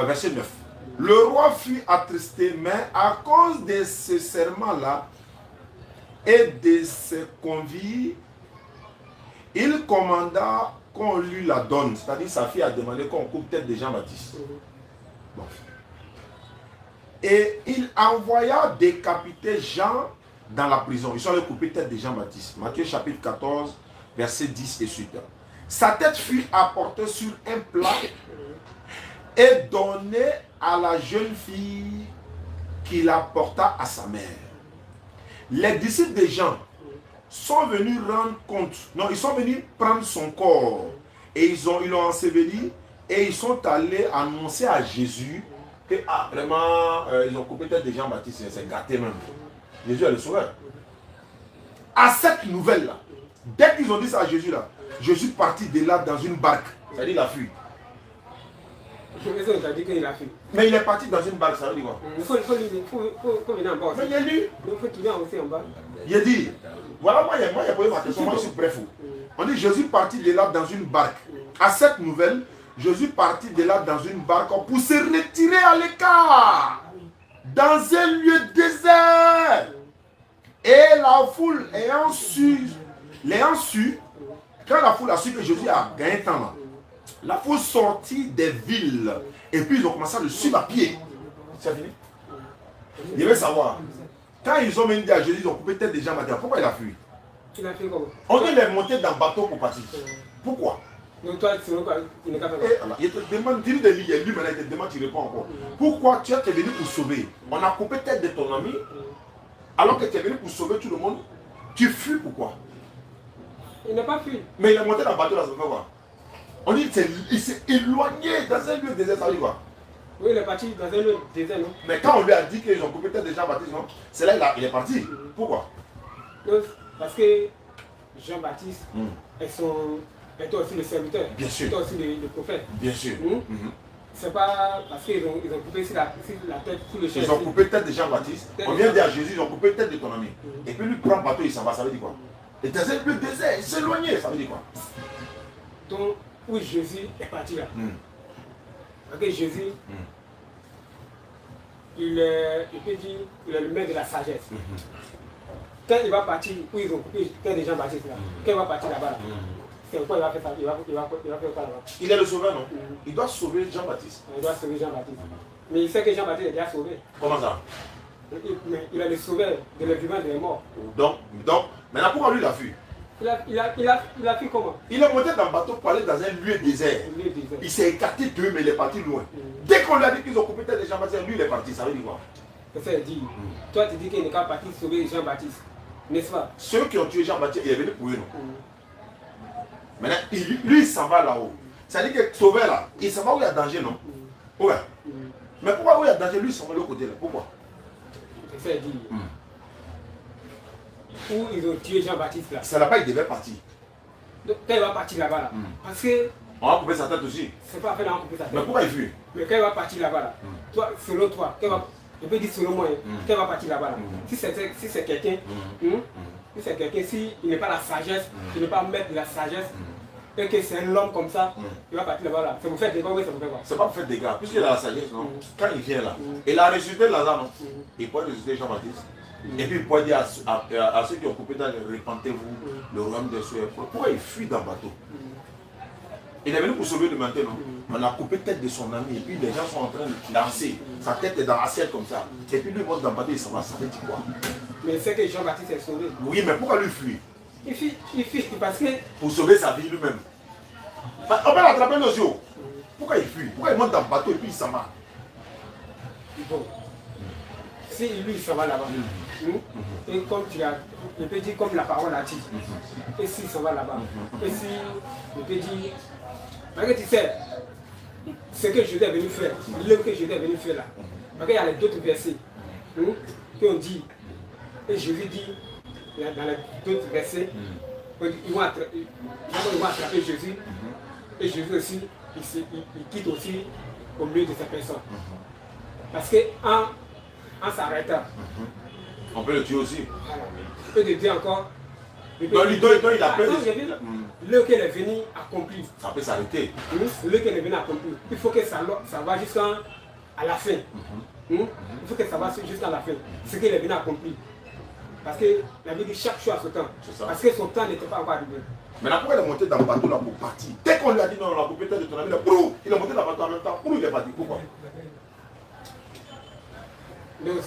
verset 9. Le roi fut attristé, mais à cause de ce serment-là et de ses convives, il commanda qu'on lui la donne. C'est-à-dire sa fille a demandé qu'on coupe tête de Jean-Baptiste. Bon. Et il envoya décapiter Jean dans la prison. Ils sont allés couper tête de Jean-Baptiste. Matthieu chapitre 14, verset 10 et suite. Sa tête fut apportée sur un plat et donnée à la jeune fille qui la porta à sa mère. Les disciples de Jean sont venus rendre compte. Non, ils sont venus prendre son corps et ils l'ont enseveli et ils sont allés annoncer à Jésus que vraiment ils ont coupé tête de Jean-Baptiste, c'est gâté même. Jésus est le sauveur. À cette nouvelle là, dès qu'ils ont dit ça à Jésus là, Jésus partit de là dans une barque. C'est-à-dire il a fui. Mais il est parti dans une barque, ça veut dire quoi? Il faut venir en bas. Mais il est lu. Il faut tourner aussi en bas. Il dit, voilà, moi j'ai posé ma question, moi je suis bref. On dit Jésus partit de là dans une barque. À cette nouvelle, Jésus partit de là dans une barque pour se retirer à l'écart, dans un lieu désert. Et la foule ayant su, quand la foule a su que Jésus a gagné temps là, la foule sortit des villes et puis ils ont commencé à le suivre à pied. C'est fini? Il veut savoir. Quand ils ont même dit à Jésus, ils ont coupé tête des gens, pourquoi il a fui? Il a fait comment? On dit qu'il est monté dans le bateau pour partir. Pourquoi? Donc toi, tu veux quoi? Il n'est pas fait. Il te demande, dis-lui de lire, lui maintenant il te demande, tu réponds encore. Pourquoi tu es venu pour sauver? On a coupé tête de ton ami, alors que tu es venu pour sauver tout le monde. Tu fuis pourquoi? Il n'a pas fui. Mais il est monté dans le bateau là, ça fait quoi? On dit qu'il s'est éloigné dans un lieu désert, ça veut dire quoi? Oui, il est parti dans un lieu désert, non? Mais quand on lui a dit qu'ils ont coupé tête de Jean-Baptiste, non? C'est là il est parti. Pourquoi? Donc, parce que Jean-Baptiste était aussi le serviteur. Bien sûr. Était aussi le prophète. Bien sûr. C'est pas parce qu'ils ont coupé sur la tête, sur le chef. Ils ont coupé tête de Jean-Baptiste. On vient dire à Jésus, ils ont coupé tête de ton ami. Et puis lui prend le bateau, il s'en va, ça veut dire quoi? Et dans un lieu désert, il s'est éloigné, ça veut dire quoi? Donc, oui, Jésus est parti là. Parce que Jésus, il peut dire, il est le maître de la sagesse. Quand il va partir, où ils ont coupé tête de Jean-Baptiste là, quand il va partir là-bas, c'est pourquoi il va faire ça, il va faire quoi là-bas? Il est le sauveur, non? Il doit sauver Jean-Baptiste. Il doit sauver Jean-Baptiste. Mais il sait que Jean-Baptiste est déjà sauvé. Comment ça? Mais il est le sauveur de les vivants et des morts. Donc, maintenant pourquoi lui il a fui? Il a fui comment? Il est monté dans le bateau pour aller dans un lieu désert. Il s'est écarté d'eux, mais il est parti loin. Dès qu'on lui a dit qu'ils ont coupé tête de Jean-Baptiste, lui il est parti, ça veut dire quoi? Ça veut dire, toi tu dis qu'il n'est pas parti sauver Jean-Baptiste, n'est-ce pas? Ceux qui ont tué Jean-Baptiste, il est venu pour eux, non? Maintenant, lui il s'en va là-haut. C'est-à-dire que sauver là, il s'en va où il y a danger, non? Ouais. Mais pourquoi où il y a danger, lui il s'en va de l'autre côté là? Pourquoi? Ça veut dire, où ils ont tué Jean-Baptiste là. C'est là-bas il devait partir. Donc quand il va partir là-bas là, parce que on va couper sa tête aussi. C'est pas fait là, on couper sa tête. Mais pourquoi il fuit? Mais quand il va partir là-bas là, toi, selon toi, je peux dire selon moi, quand il va partir là-bas là, si c'est quelqu'un, s'il n'est pas la sagesse, il n'est pas maître de la sagesse, et que c'est un homme comme ça, il va partir là-bas là. C'est pour faire des dégâts, oui, c'est pour faire quoi? C'est pas pour faire des dégâts, puisqu'il a la sagesse, non? Quand il vient là, il a ressuscité Lazare, non? Il peut ressusciter Jean-Baptiste. Et puis il peut dire à ceux qui ont coupé dans le repentez-vous, le royaume des cieux. Pourquoi il fuit dans le bateau? Il est venu pour sauver le matin, non? On a coupé tête de son ami, et puis les gens sont en train de danser. Sa tête est dans l'assiette comme ça. Et puis lui, il monte dans le bateau, il s'en va, ça veut dire quoi? Mais c'est que Jean-Baptiste est sauvé. Oui, mais pourquoi lui fuit? Il fuit parce que... Pour sauver sa vie lui-même. On va l'attraper nos yeux. Pourquoi il fuit? Pourquoi il monte dans le bateau et puis il s'en va? Bon. Si lui, il s'en va là-bas. Et comme tu as, je peux dire comme la parole a dit, et s'il s'en va là-bas, et si, je peux dire, parce que tu sais, ce que Jésus est venu faire, l'œuvre que Jésus est venu faire là, parce qu'il y a d'autres versets qui ont dit, et Jésus dit, dans les d'autres versets, ils vont attraper Jésus, et Jésus aussi, il quitte aussi au milieu de ces personnes. Parce qu'en s'arrêtant, On peut le tuer aussi. Voilà. Il peut te dire encore. Donc il a peur. Le qu'elle est venu accomplir. Ça peut s'arrêter. Le qu'elle est venu accomplir. Il faut que ça va jusqu'à la fin. Il faut que ça va jusqu'à la fin. Ce qu'elle est venu accomplir. Parce que la Bible dit chaque chose à son temps. Parce que son temps n'était pas encore arrivé. Maintenant, pourquoi il est monté dans le bateau là pour partir? Dès qu'on lui a dit non, la propriété de ton ami, il est monté dans le bateau en même temps. Il est parti. Pourquoi? Donc,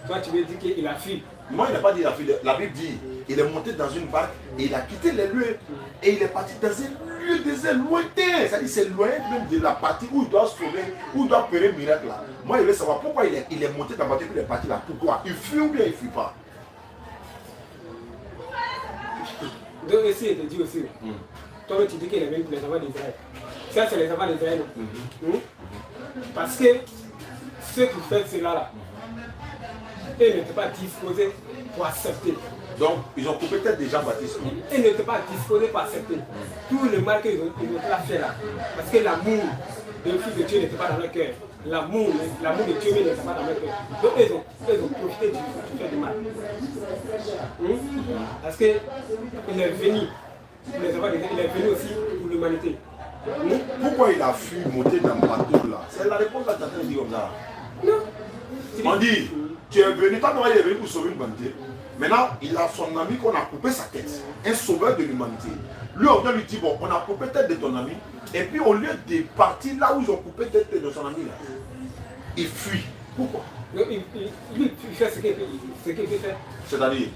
toi tu veux dire qu'il a fui. Moi, il n'a pas dit il a fui. La Bible dit il est monté dans une barque et il a quitté les lieux. Et il est parti dans un lieu désert lointain. C'est-à-dire c'est loin même de la partie où il doit sauver, où il doit opérer miracle là. Moi, je veux savoir pourquoi il est monté dans le bateau et il est parti là. Pourquoi? Il fuit ou bien il ne fuit pas? Donc ici, il te dit aussi, toi tu dis qu'il est venu pour les enfants d'Israël. Ça, c'est les enfants d'Israël. Parce que ceux qui font cela là, ils n'étaient pas disposés pour accepter. Donc, ils ont coupé tête des Jean-Baptiste. Ils n'étaient pas disposés pour accepter tout le mal qu'ils ont fait là. Parce que l'amour de fils de Dieu n'était pas dans leur cœur. L'amour de Dieu n'était pas dans leur cœur. Donc ils ont profité du fait du mal. Parce qu'il est venu, il est venu aussi pour l'humanité. Pourquoi il a fui monter dans le bateau là? C'est la réponse à ta tête dit comme ça. Non. On dit, tu es venu, tant qu'il est venu pour sauver l'humanité. Maintenant, il a son ami qu'on a coupé sa tête, un sauveur de l'humanité. Lui, on vient lui dire, bon, on a coupé tête de ton ami, et puis au lieu de partir là où ils ont coupé tête de son ami, là, il fuit. Pourquoi? Il fait ce qu'il peut faire. C'est-à-dire,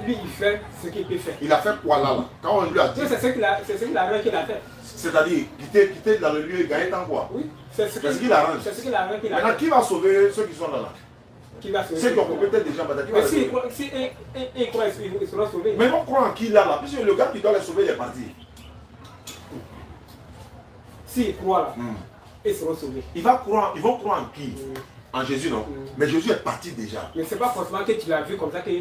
lui, il fait ce qu'il peut faire. il a fait quoi là? Quand on lui a dit. C'est ce qu'il a fait. C'est-à-dire, quitter dans le lieu et gagner tant quoi? Oui, c'est ce qu'il arrange. C'est ce qu'il a fait. Maintenant, qui va sauver ceux qui sont là? Qui va sauver? Ceux qui ont coupé tête des gens, mais si ils croient, ils seront sauvés. Mais ils vont croire en qui là, puisque le gars qui doit les sauver, il est parti. S'ils croient là, ils seront sauvés. Ils vont croire en qui? En Jésus, non? Mais Jésus est parti déjà. Mais c'est pas forcément que tu l'as vu comme ça que.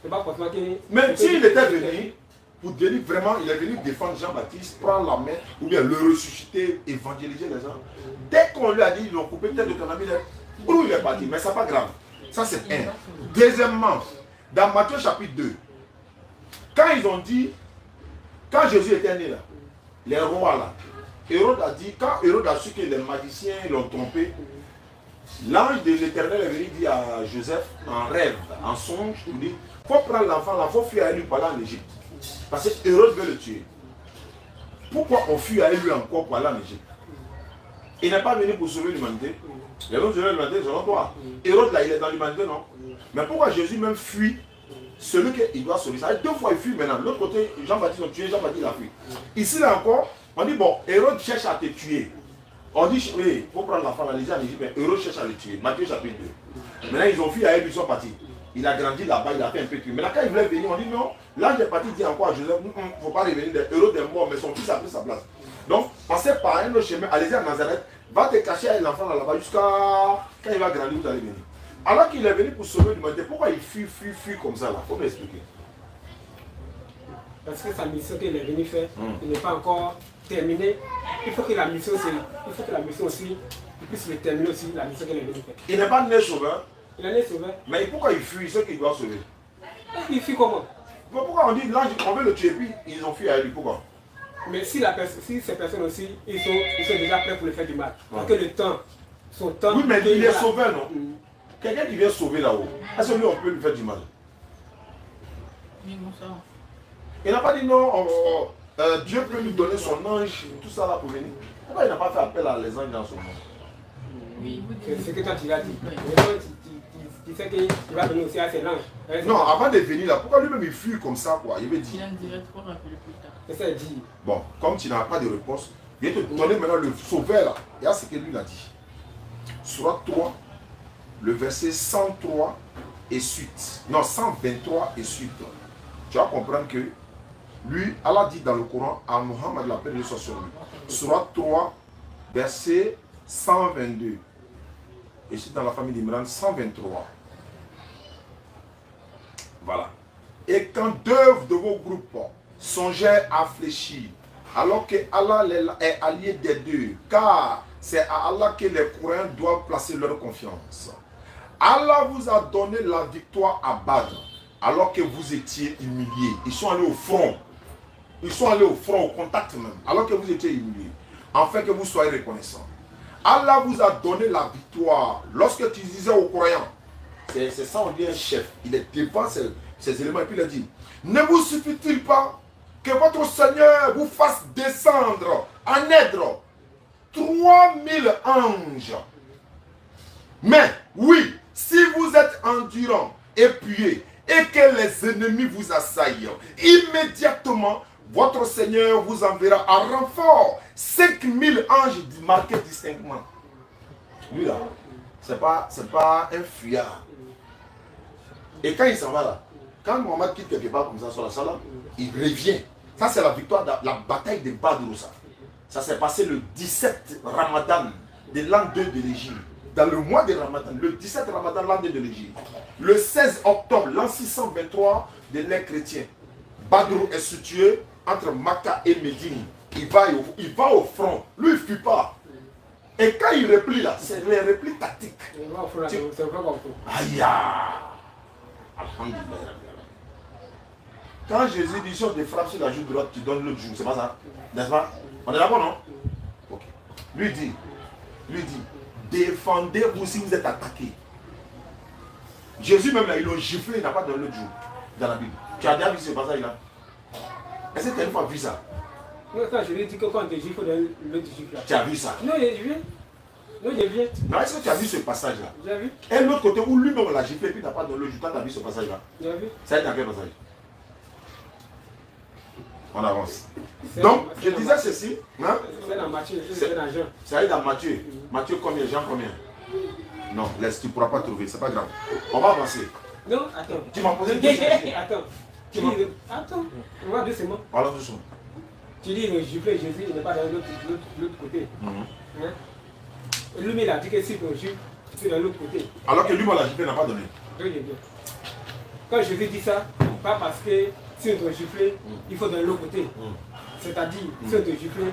C'est pas forcément que. Mais s'il était venu, pour dire vraiment, il est venu défendre Jean-Baptiste, prendre la main, ou bien le ressusciter, évangéliser les gens. Dès qu'on lui a dit, ils l'ont coupé tête de ton ami, il est parti. Mais c'est pas grave. Ça, c'est un. Deuxièmement, dans Matthieu chapitre 2, quand ils ont dit, quand Jésus était né là, les rois là, Hérode a dit, quand Hérode a su que les magiciens l'ont trompé, l'ange de l'Éternel est venu dire à Joseph, en rêve, en songe, il dit, il faut prendre l'enfant là, il faut fuir à lui pendant l'Égypte. Parce que Hérode veut le tuer. Pourquoi on fuit à lui encore pour aller en Égypte? Il n'est pas venu pour sauver l'humanité. Les gens sauver l'humanité, selon toi. Hérode là, il est dans l'humanité, non? Mais pourquoi Jésus même fuit celui qu'il doit sauver? Ça veut dire 2 fois il fuit maintenant. De l'autre côté, Jean-Baptiste a tué, Jean-Baptiste a fui. Ici là encore, on dit bon, Hérode cherche à te tuer. On dit, oui, il faut prendre l'enfant, les gens en Égypte, mais Hérode cherche à le tuer. Matthieu chapitre 2. Maintenant, ils ont fui à elle, ils sont partis. Il a grandi là-bas, il a fait un peu de truc. Mais là, quand il voulait venir, on dit non, là, j'ai parti dire encore à Joseph, il ne faut pas revenir, Hérode est mort, mais son fils a pris sa place. Donc, passez par un autre chemin, allez-y à Nazareth, va te cacher avec l'enfant là-bas jusqu'à quand il va grandir, vous allez venir. Alors qu'il est venu pour sauver l'humanité, pourquoi il fuit comme ça là? Il faut m'expliquer. Parce que sa mission qu'il est venu faire, il n'est pas encore terminée. Il faut que la mission aussi, il puisse le terminer aussi, la mission qu'il est venu faire. Il n'est pas né sauveur. Il en est sauveur. Mais pourquoi il fuit ceux qu'il doit sauver? Il fuit comment? Pourquoi on dit l'ange, on veut le tuer, puis ils ont fui à lui? Pourquoi? Mais si ces personnes aussi, ils sont déjà prêts pour le faire du mal. Parce que le temps, son temps. Oui, mais il est sauveur, non? Quelqu'un qui vient sauver là-haut, est-ce que lui on peut lui faire du mal? Il n'a pas dit non, Dieu peut lui donner son ange, tout ça là pour venir. Pourquoi il n'a pas fait appel à les anges dans ce monde? Oui, c'est ce que toi tu l'as dit. Tu sais qu'il va venir aussi à ses langes. Non, avant de venir là, pourquoi lui-même il fuit comme ça quoi? Il veut dire. Il dirait trop rappeler plus tard. C'est ça, il dit. Bon, comme tu n'as pas de réponse, je vais te donner maintenant le sauveur là. Il y a ce que lui a dit. Surat 3, le verset 103 et suite. Non, 123 et suite. Tu vas comprendre que lui, Allah dit dans le Coran, à Muhammad la paix de soit sur lui. Surat 3, verset 122. Et c'est dans la famille d'Imran, 123. Voilà. Et quand 2 de vos groupes songeaient à fléchir, alors que Allah est allié des 2, car c'est à Allah que les croyants doivent placer leur confiance. Allah vous a donné la victoire à Badr alors que vous étiez humiliés. Ils sont allés au front. Ils sont allés au front, au contact même, alors que vous étiez humiliés, afin que vous soyez reconnaissants. Allah vous a donné la victoire. Lorsque tu disais aux croyants, c'est ça, on dit un chef. Il est devant ces éléments et puis il a dit, ne vous suffit-il pas que votre Seigneur vous fasse descendre en aide 3000 anges. Mais oui, si vous êtes endurant, appuyé et que les ennemis vous assaillent, immédiatement, votre Seigneur vous enverra en renfort 5000 anges marqués distinctement. Lui là, c'est pas un fuyard. Et quand il s'en va là, quand Mohamed quitte quelque part comme ça sur la salle, il revient. Ça c'est la victoire de la bataille de Badr. Ça s'est passé le 17 Ramadan de l'an 2 de l'Égypte. Dans le mois de Ramadan, le 17 Ramadan, l'an 2 de l'Égypte. Le 16 octobre, l'an 623 de l'ère chrétien. Badr est situé entre Makkah et Médine. Il va au front. Lui, il ne fuit pas. Et quand il replie là, c'est les replis tactiques. Aïe! Alhamdulillah. Quand Jésus dit si on te frappe sur la joue droite, tu donnes l'autre joue, c'est pas ça? N'est-ce pas? On est d'accord, non? Ok. Lui dit, défendez-vous si vous êtes attaqué. Jésus même là, il l'a giflé, il n'a pas donné l'autre joue dans la Bible. Tu as déjà vu ce passage là? Est-ce que tu as une fois vu ça? Non, quand je lui ai dit que quand on te gifle, il faut donner l'autre gifle là. Tu as vu ça? Non, je viens. Non, je viens. Non, est-ce que tu as vu ce passage là? J'ai vu. Et l'autre côté où lui-même on l'a giflé et puis il n'a pas donné l'autre joue, tu as vu ce passage là? J'ai vu. Ça est dans quel passage? On avance. Donc, je disais ceci. Hein? C'est dans Matthieu, c'est dans Jean. Ça est dans Matthieu. Matthieu combien? Jean combien? Non, laisse, tu ne pourras pas trouver, c'est pas grave. On va avancer. Non, attends. Tu m'as posé une question. Attends. Attends. On va doucement. Voilà doucement. Tu dis le gifle Jésus, il n'est pas dans l'autre côté. Hein? Et lui, il a dit que si ton gifle, c'est dans l'autre côté. Alors que lui, moi, la gifle n'a pas donné. Quand Jésus dit ça, pas parce que si on te gifle, il faut dans l'autre côté. C'est-à-dire, si on te gifle,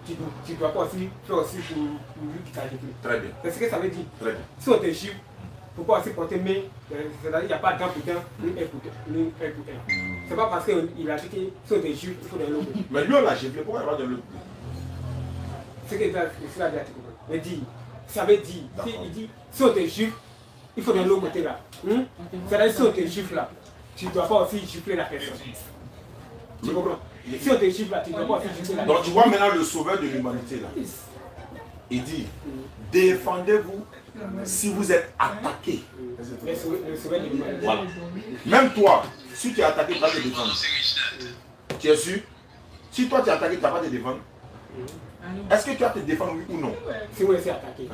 tu ne dois pas aussi faire aussi pour lui qui t'a giflé. Très bien. C'est ce que ça veut dire. Très bien. Si on te gifle, il ne faut pas aussi porter main, c'est-à-dire qu'il n'y a pas dent pour dent, ni un pour un. C'est pas parce qu'il a dit que si on te gifle, il faut dans l'autre côté. Mais lui, on l'a giflé, pourquoi il va dans l'autre côté? C'est ce qu'il a dit. Il dit, ça veut dire, il dit, si on te gifle, il faut dans l'autre côté là. C'est-à-dire si on te gifle là, tu ne dois pas aussi gifler la personne. Tu comprends? Si on te gifle là, tu ne dois pas aussi gifler la personne. Donc tu vois maintenant le sauveur de l'humanité là. Il dit, défendez-vous si vous êtes attaqué. Le sauveur de l'humanité. Voilà. Même toi, si tu es attaqué, tu vas te défendre. Tu es sûr? Si toi tu es attaqué, tu ne vas pas te défendre. Est-ce que tu vas te défendre, oui ou non? Si moi je suis attaqué.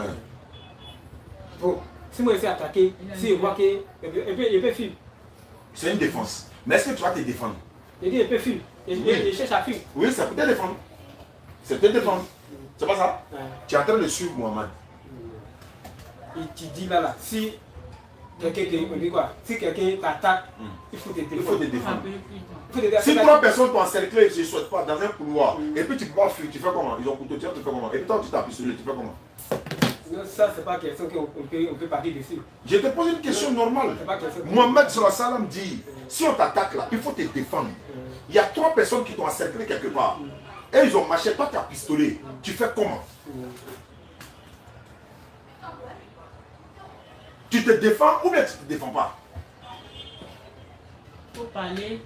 Bon, si moi je suis attaqué, si je vois que. Il peut fuir. C'est une défense. Mais est-ce que tu vas te défendre? Il dit il peut fuir. Il cherche à fuir. Oui, c'est pour te défendre. C'est te défendre. C'est pas ça? Tu es en train de suivre Mohamed. Et tu dis là, si quelqu'un t'attaque, il faut te défendre. Il faut te défendre. Si trois personnes t'ont encerclé, je ne souhaite pas, dans un couloir, et puis tu peux pas fuir, tu fais comment? Ils ont couteau, tu fais comment? Et puis toi tu t'as pistolet, tu fais comment? Non, ça c'est pas question qu'on peut partir dessus. Je te pose une question normale. Mohamed sallam dit, si on t'attaque là, il faut te défendre. Il y a trois personnes qui t'ont encerclé quelque part. Et ils ont marché, toi tu as pistolet. Tu fais comment? Tu te défends ou bien tu ne te défends pas? Il faut parler.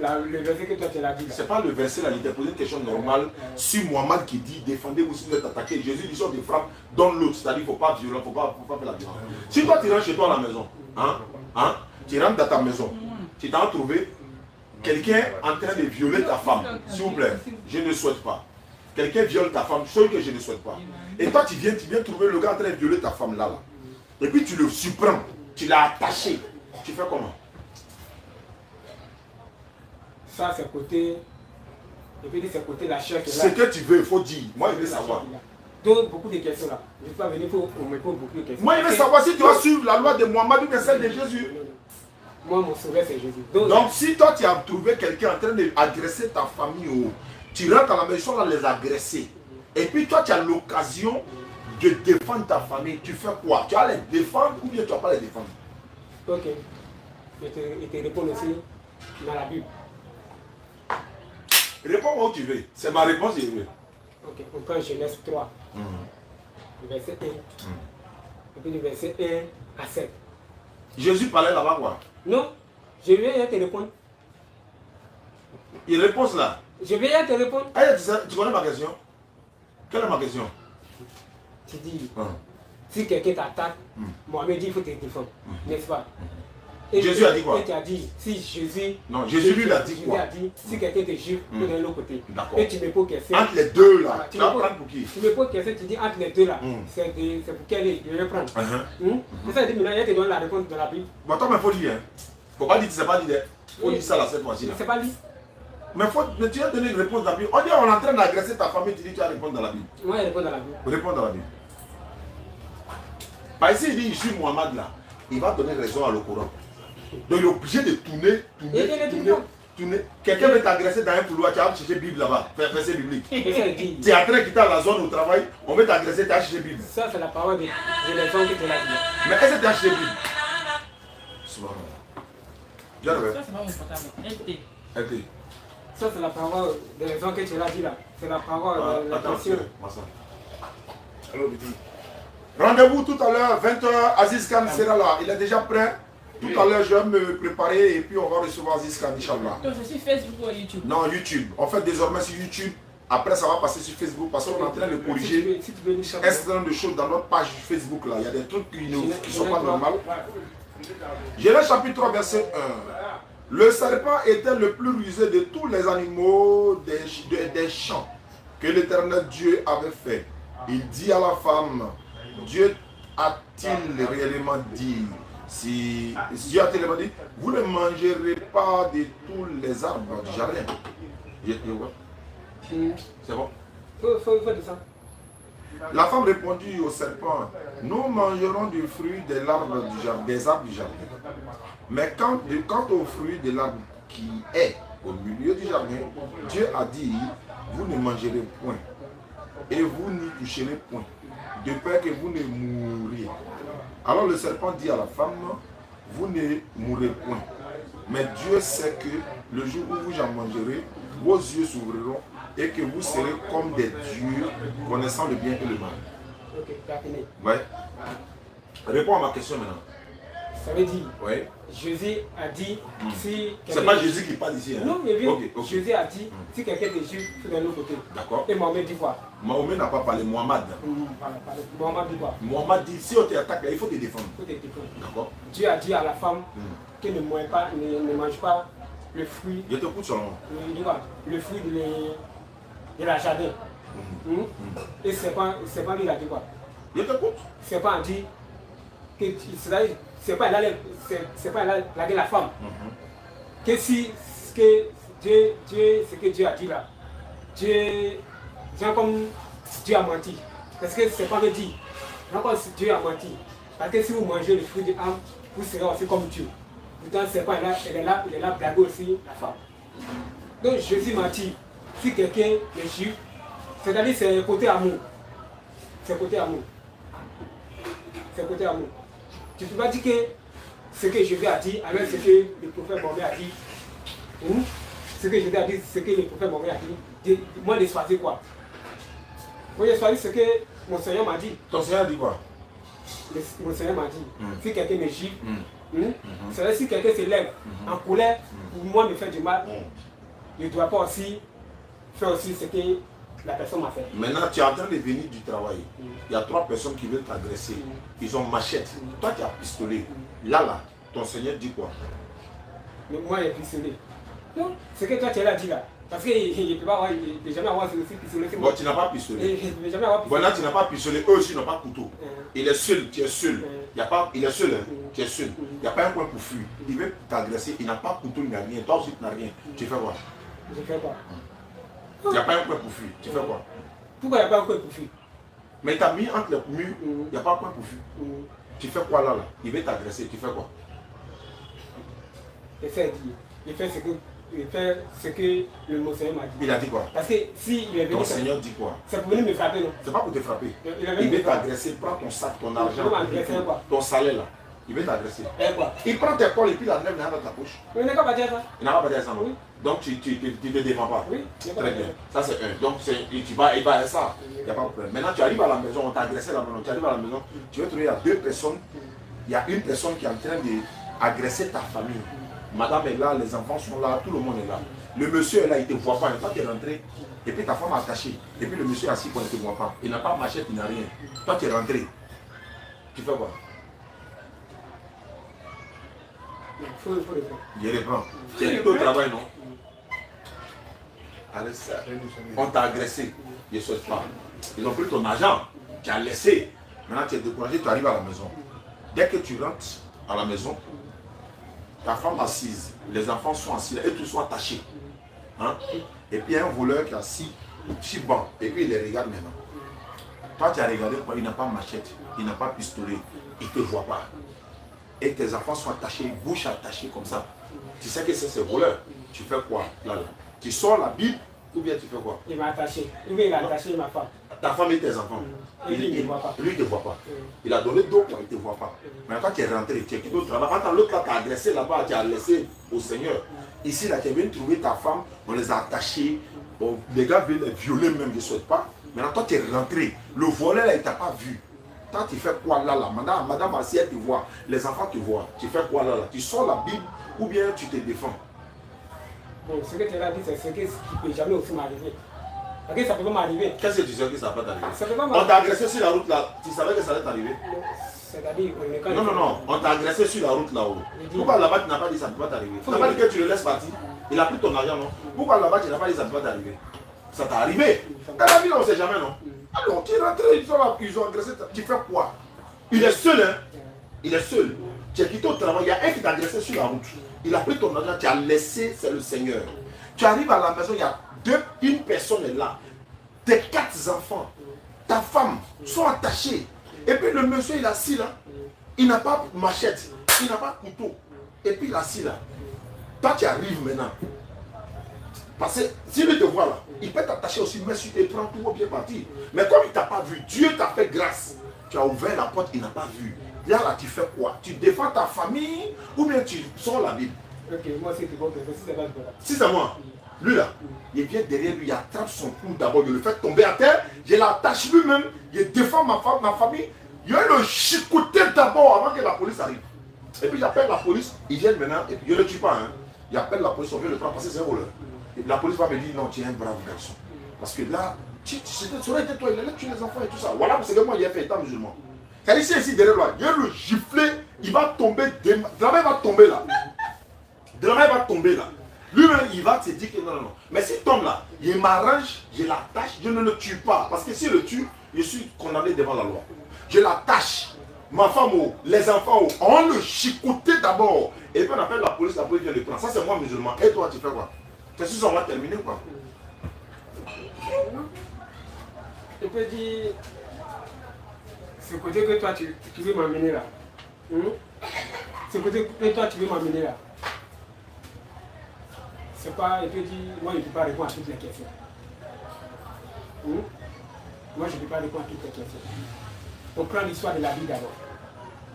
Le verset que toi tu l'as dit. C'est pas le verset là, il t'a posé une question normale sur Mohamed qui dit défendez-vous si vous êtes attaqué. Jésus dit si on te frappe, donne l'autre. C'est-à-dire qu'il ne faut pas violent, faut pas faire la violence. Si toi tu rentres chez toi à la maison, tu rentres dans ta maison, tu t'as trouvé quelqu'un en train de violer ta femme, s'il vous plaît, je ne souhaite pas. Quelqu'un viole ta femme, chose que je ne souhaite pas. Et toi tu viens trouver le gars en train de violer ta femme là. Et puis tu le surprends, tu l'as attaché. Tu fais comment? Ça c'est côté. Et puis c'est côté la chair. Ce que tu veux, il faut dire. Moi je veux savoir. Donc beaucoup de questions là. Je ne peux pas venir pour me répondre beaucoup de questions. Moi je veux savoir si tu vas suivre la loi de Mohamed ou celle de Jésus. Moi mon sauveur c'est Jésus. Donc si toi tu as trouvé quelqu'un en train d'agresser ta famille, tu rentres à la maison à les agresser. Et puis toi tu as l'occasion de défendre ta famille, tu fais quoi? Tu vas les défendre ou bien tu vas pas les défendre? Ok. Je te réponds aussi dans la Bible. Réponds-moi où tu veux. C'est ma réponse, je veux. Ok. On prend Genèse 3, le verset 1. Et puis le verset 1 à 7. Jésus parlait là-bas quoi? Non, je vais te répondre. Il répond là. Je vais te répondre. Ah, tu connais ma question? Quelle est ma question? Tu dis, Hum. si quelqu'un t'attaque, Mohamed dit il faut te défendre. N'est-ce pas? Jésus a dit quoi? Et tu as dit, si Jésus. Non, Jésus lui a dit Jésus quoi? a dit, si quelqu'un te juge, il faut de l'autre côté. D'accord. Et tu me poses question. Entre les deux là, Voilà, tu vas prendre pour qui? Tu me poses question, tu dis entre les deux là, Mm. c'est pour quel je vais prendre. Uh-huh. C'est ça, je dis maintenant, il te donne la réponse dans la Bible. Bon, toi, mais il faut dire. Hein. Faut pas dire, tu sais pas dire. Faut dire ça là cette fois-ci. Je ne sais pas lire. Mais tu as donné une réponse dans la Bible. On dit on est en train d'agresser ta famille, tu dis tu vas répondre dans la Bible. Moi, je réponds dans la Bible. Réponds dans la Bible. Par ici, il dit, je suis Mohamed là. Il va donner raison à le Coran. Donc il est obligé de tourner. Quelqu'un veut t'agresser dans un couloir, tu vas chercher Bible là-bas, verset biblique. Tu es en train de quitter la zone au travail, on veut t'agresser, tu as cherché Bible. Ça, c'est la parole de l'éléphant qui te l'a dit. Mais est-ce que tu as cherché Bible? Subhanallah. Bien le Ça, c'est pas mon portable. LT. Ça, c'est la parole de l'éléphant que tu l'as dit là. C'est la parole de l'attention. Rendez-vous tout à l'heure, 20h, Aziz Khan sera là. Il est déjà prêt. Tout à l'heure, je vais me préparer et puis on va recevoir Aziz Khan, Inch'Allah. Donc, c'est sur Facebook ou YouTube? Non, YouTube. On fait désormais sur YouTube. Après, ça va passer sur Facebook parce qu'on est en train de corriger un certain nombre de choses dans notre page Facebook. Là. Il y a des trucs qui ne sont pas normaux. Genèse chapitre 3, verset 1. Le serpent était le plus rusé de tous les animaux des champs que l'Éternel Dieu avait fait. Il dit à la femme, Dieu a-t-il réellement dit, si Dieu a-t-il réellement dit, vous ne mangerez pas de tous les arbres du jardin. C'est bon? Faut de ça. La femme répondit au serpent, nous mangerons du fruit de l'arbre du jardin, des arbres du jardin. Mais quant au fruit de l'arbre qui est au milieu du jardin, Dieu a dit, vous ne mangerez point et vous n'y toucherez point, de peur que vous ne mouriez. Alors le serpent dit à la femme, vous ne mourrez point. Mais Dieu sait que le jour où vous en mangerez, vos yeux s'ouvriront et que vous serez comme des dieux, connaissant le bien et le mal. Ok, terminé. Ouais. Réponds à ma question maintenant. Ça veut dire, Ouais. Jésus a dit, si C'est pas Jésus qui parle ici. Hein? Non, mais bien, Ok. Jésus a dit, si quelqu'un te juge, il faut de l'autre côté. D'accord. Et Mohamed dit quoi? Mahomet n'a pas parlé, Mohamed. Mohamed dit quoi? Mohamed dit, si on t'attaque, il faut te défendre. Il faut te défendre. D'accord. Dieu a dit à la femme qu'elle ne mange pas, ne mange pas le fruit, Je t'écoute seulement. le fruit de la jardin. Et c'est pas lui qui a dit quoi? Je t'écoute. C'est pas dit que c'est pas là la femme. Que si que Dieu, ce que Dieu a dit là, Dieu, genre comme Dieu a menti. Parce que c'est pas me dit. Non, comme Dieu a menti. Parce que si vous mangez le fruit de l'âme, vous serez aussi comme Dieu. Pourtant, c'est pas là, il est là blaguer aussi la femme. Donc Jésus m'a dit, si quelqu'un est juif, c'est-à-dire c'est côté amour. C'est côté amour. C'est côté amour. Tu ne peux pas dire que ce que Jésus a dit, alors ce que le prophète Mohamed a dit. Ce que Jésus a dit, ce que le prophète Mohamed a dit. Moi, je choisis quoi? Moi, je choisis ce que mon Seigneur m'a dit. Ton Seigneur dit quoi? Mon Seigneur m'a dit, si quelqu'un me juge, c'est-à-dire si quelqu'un se lève en colère pour moi me faire du mal, je ne dois pas aussi faire aussi ce que la personne m'a fait. Maintenant, tu es en train de venir du travail. Il y a 3 personnes qui veulent t'agresser. Ils ont machette. Toi, tu as pistolet. Là, ton Seigneur dit quoi? Mais moi, j'ai pistolet. Non, ce que toi, tu as dit là. Parce qu'il ne peut pas avoir, il ne jamais avoir aussi pistolet. Bon, tu n'as pas pistolet. Il ne peut jamais avoir Bon, pistolet. là, tu n'as pas pistolet. Eux aussi n'ont pas couteau. Il est seul, tu es seul. Il est seul, hein. Tu es seul. Il n'y a pas un point pour fuir. Il veut t'agresser, il n'a pas couteau, il n'a rien. Toi aussi, tu n'as rien. Tu fais quoi? Je ne fais pas. Il n'y a pas un point pour fuir. Tu fais quoi? Pourquoi il n'y a pas un coin pour fuir? Mais il t'a mis entre les murs, il n'y a pas un point pour fuir. Tu fais quoi là? Il veut t'agresser, tu fais quoi? Je fais dire. Je fais ce que faire ce que le Monseigneur m'a dit. Il a dit quoi? Parce que s'il est venu, Ton Seigneur dit quoi? c'est pour venir me frapper, non? C'est pas pour te frapper. Il est Il venu veut me frapper. t'agresser. Prends ton sac, ton argent, Il va m'agresser, quoi. ton salaire là. Il veut t'agresser. Eh, quoi? Il prend tes cols et puis la lève dans ta poche. Mais il n'est pas dire ça. Il n'a pas dit ça, non? Oui. Donc tu te défends pas. Oui, il n'est pas Très dire bien. Ça c'est un. Donc il va ça. Il n'y a pas de problème. Maintenant tu arrives à la maison, on t'a agressé là maintenant. Tu arrives à la maison, tu vas trouver il y a deux personnes. Il y a une personne qui est en train d'agresser ta famille. Madame est là, les enfants sont là, tout le monde est là. Le monsieur est là, il ne te voit pas. Toi tu es rentré. Et puis ta femme est attachée. Et puis le monsieur est assis, il ne te voit pas. Il n'a pas de machette, il n'a rien. Toi tu es rentré. Tu fais quoi? Il faut le faire. Je reprends. Tu es au travail, non? Allez, ça. On t'a agressé. Je ne souhaite pas. Ils ont pris ton argent. Tu as laissé. Maintenant, tu es découragé, tu arrives à la maison. Dès que tu rentres à la maison, ta femme assise, les enfants sont assis là, et tous sont attachés. Hein? Et puis il y a un voleur qui est assis sur le banc. Et puis il les regarde maintenant. Toi, tu as regardé, il n'a pas de machette, il n'a pas de pistolet, il ne te voit pas. Et tes enfants sont attachés, bouche attachée comme ça. Tu sais que c'est ce voleur. Tu fais quoi là? Tu sors la Bible ou bien tu fais quoi? Il m'a attaché. Il m'a attaché ma femme. Ta femme et tes enfants. Et lui, il ne voit pas. Lui, il ne te voit pas. Il a donné d'autres, il ne te voit pas. Maintenant, toi, tu es rentré, tu es quitté au travail. Attends, l'autre là, tu as agressé là-bas, tu as laissé au Seigneur. Ici, là, tu es venu trouver ta femme, on les a attachés. Bon, les gars veulent les violer même, je ne souhaite pas. Maintenant, toi, tu es rentré. Le voleur, là, il ne t'a pas vu. Toi, tu fais quoi là, là? Madame assis, elle te voit. Les enfants te voient. Tu fais quoi là, là? Tu sors la Bible ou bien tu te défends? Bon, ce que tu as dit, c'est ce qui ne peut jamais aussi m'arriver. Parce que ça peut pas m'arriver. Qu'est-ce que tu sais que ça peut t'arriver? Ça peut pas On m'arriver. t'a agressé sur la route là, tu savais que ça allait t'arriver? C'est-à-dire, on est quand Non, non, non, on t'a agressé sur la route là-haut. Pourquoi là-bas tu n'as pas dit ça ne peut pas t'arriver? Tu n'as pas dit que tu le laisses partir? Il a pris ton argent, non? Pourquoi là-bas tu n'as pas dit ça ne peut pas t'arriver? Ça t'est arrivé? Dans la vie, on ne sait jamais, non? Alors, tu es rentré, ils ont agressé, tu fais quoi? Il est seul, hein? Il est seul. Tu es quitté au travail, il y a un qui t'a agressé sur la route. Il a pris ton argent, tu as laissé, c'est le Seigneur. Tu arrives à la maison, il y a une personne est là. Tes 4 enfants, ta femme sont attachés. Et puis le monsieur, il est assis là. Il n'a pas de machette, il n'a pas de couteau. Et puis il est assis là. Toi, tu arrives maintenant. Parce que s'il te voit là, il peut t'attacher aussi, mais si tu te prends tout bien parti. Mais comme il ne t'a pas vu, Dieu t'a fait grâce. Tu as ouvert la porte, il n'a pas vu. Là, tu fais quoi? Tu défends ta famille ou bien tu sors la Bible? Ok, moi c'est bon, si c'est pas voilà. Si c'est moi, lui là, il vient derrière lui, il attrape son cou d'abord, il le fait tomber à terre, je l'attache lui-même, je défends ma famille, il va le chicoter d'abord avant que la police arrive. Et puis j'appelle la police, ils viennent maintenant, et puis je ne le tue pas, hein. J'appelle la police, on vient le prendre parce que c'est un voleur. Et la police va me dire, non, tu es un brave garçon. Parce que là, ça aurait été toi, il allait tuer les enfants et tout ça. Voilà, parce que moi, il a fait état musulman. Car ici, derrière moi, il y a le giflet, il va tomber, Dramé va tomber là. Dramé va tomber là. Lui-même, il va te dire que non, non, non. Mais s'il tombe là, il m'arrange, je l'attache, je ne le tue pas. Parce que s'il le tue, je suis condamné devant la loi. Je l'attache. Ma femme, les enfants, on le chicoté d'abord. Et puis on appelle la police vient le prendre. Ça, c'est moi musulman. Et toi, tu fais quoi? C'est sûr qu'on va terminer quoi? Je peux dire, ce côté que toi tu veux m'amener là. Ce côté que toi tu veux m'amener là. C'est pas, je peux dire, moi je ne peux pas répondre à toutes les questions. Moi je ne peux pas répondre à toutes les questions. On prend l'histoire de la Bible d'abord.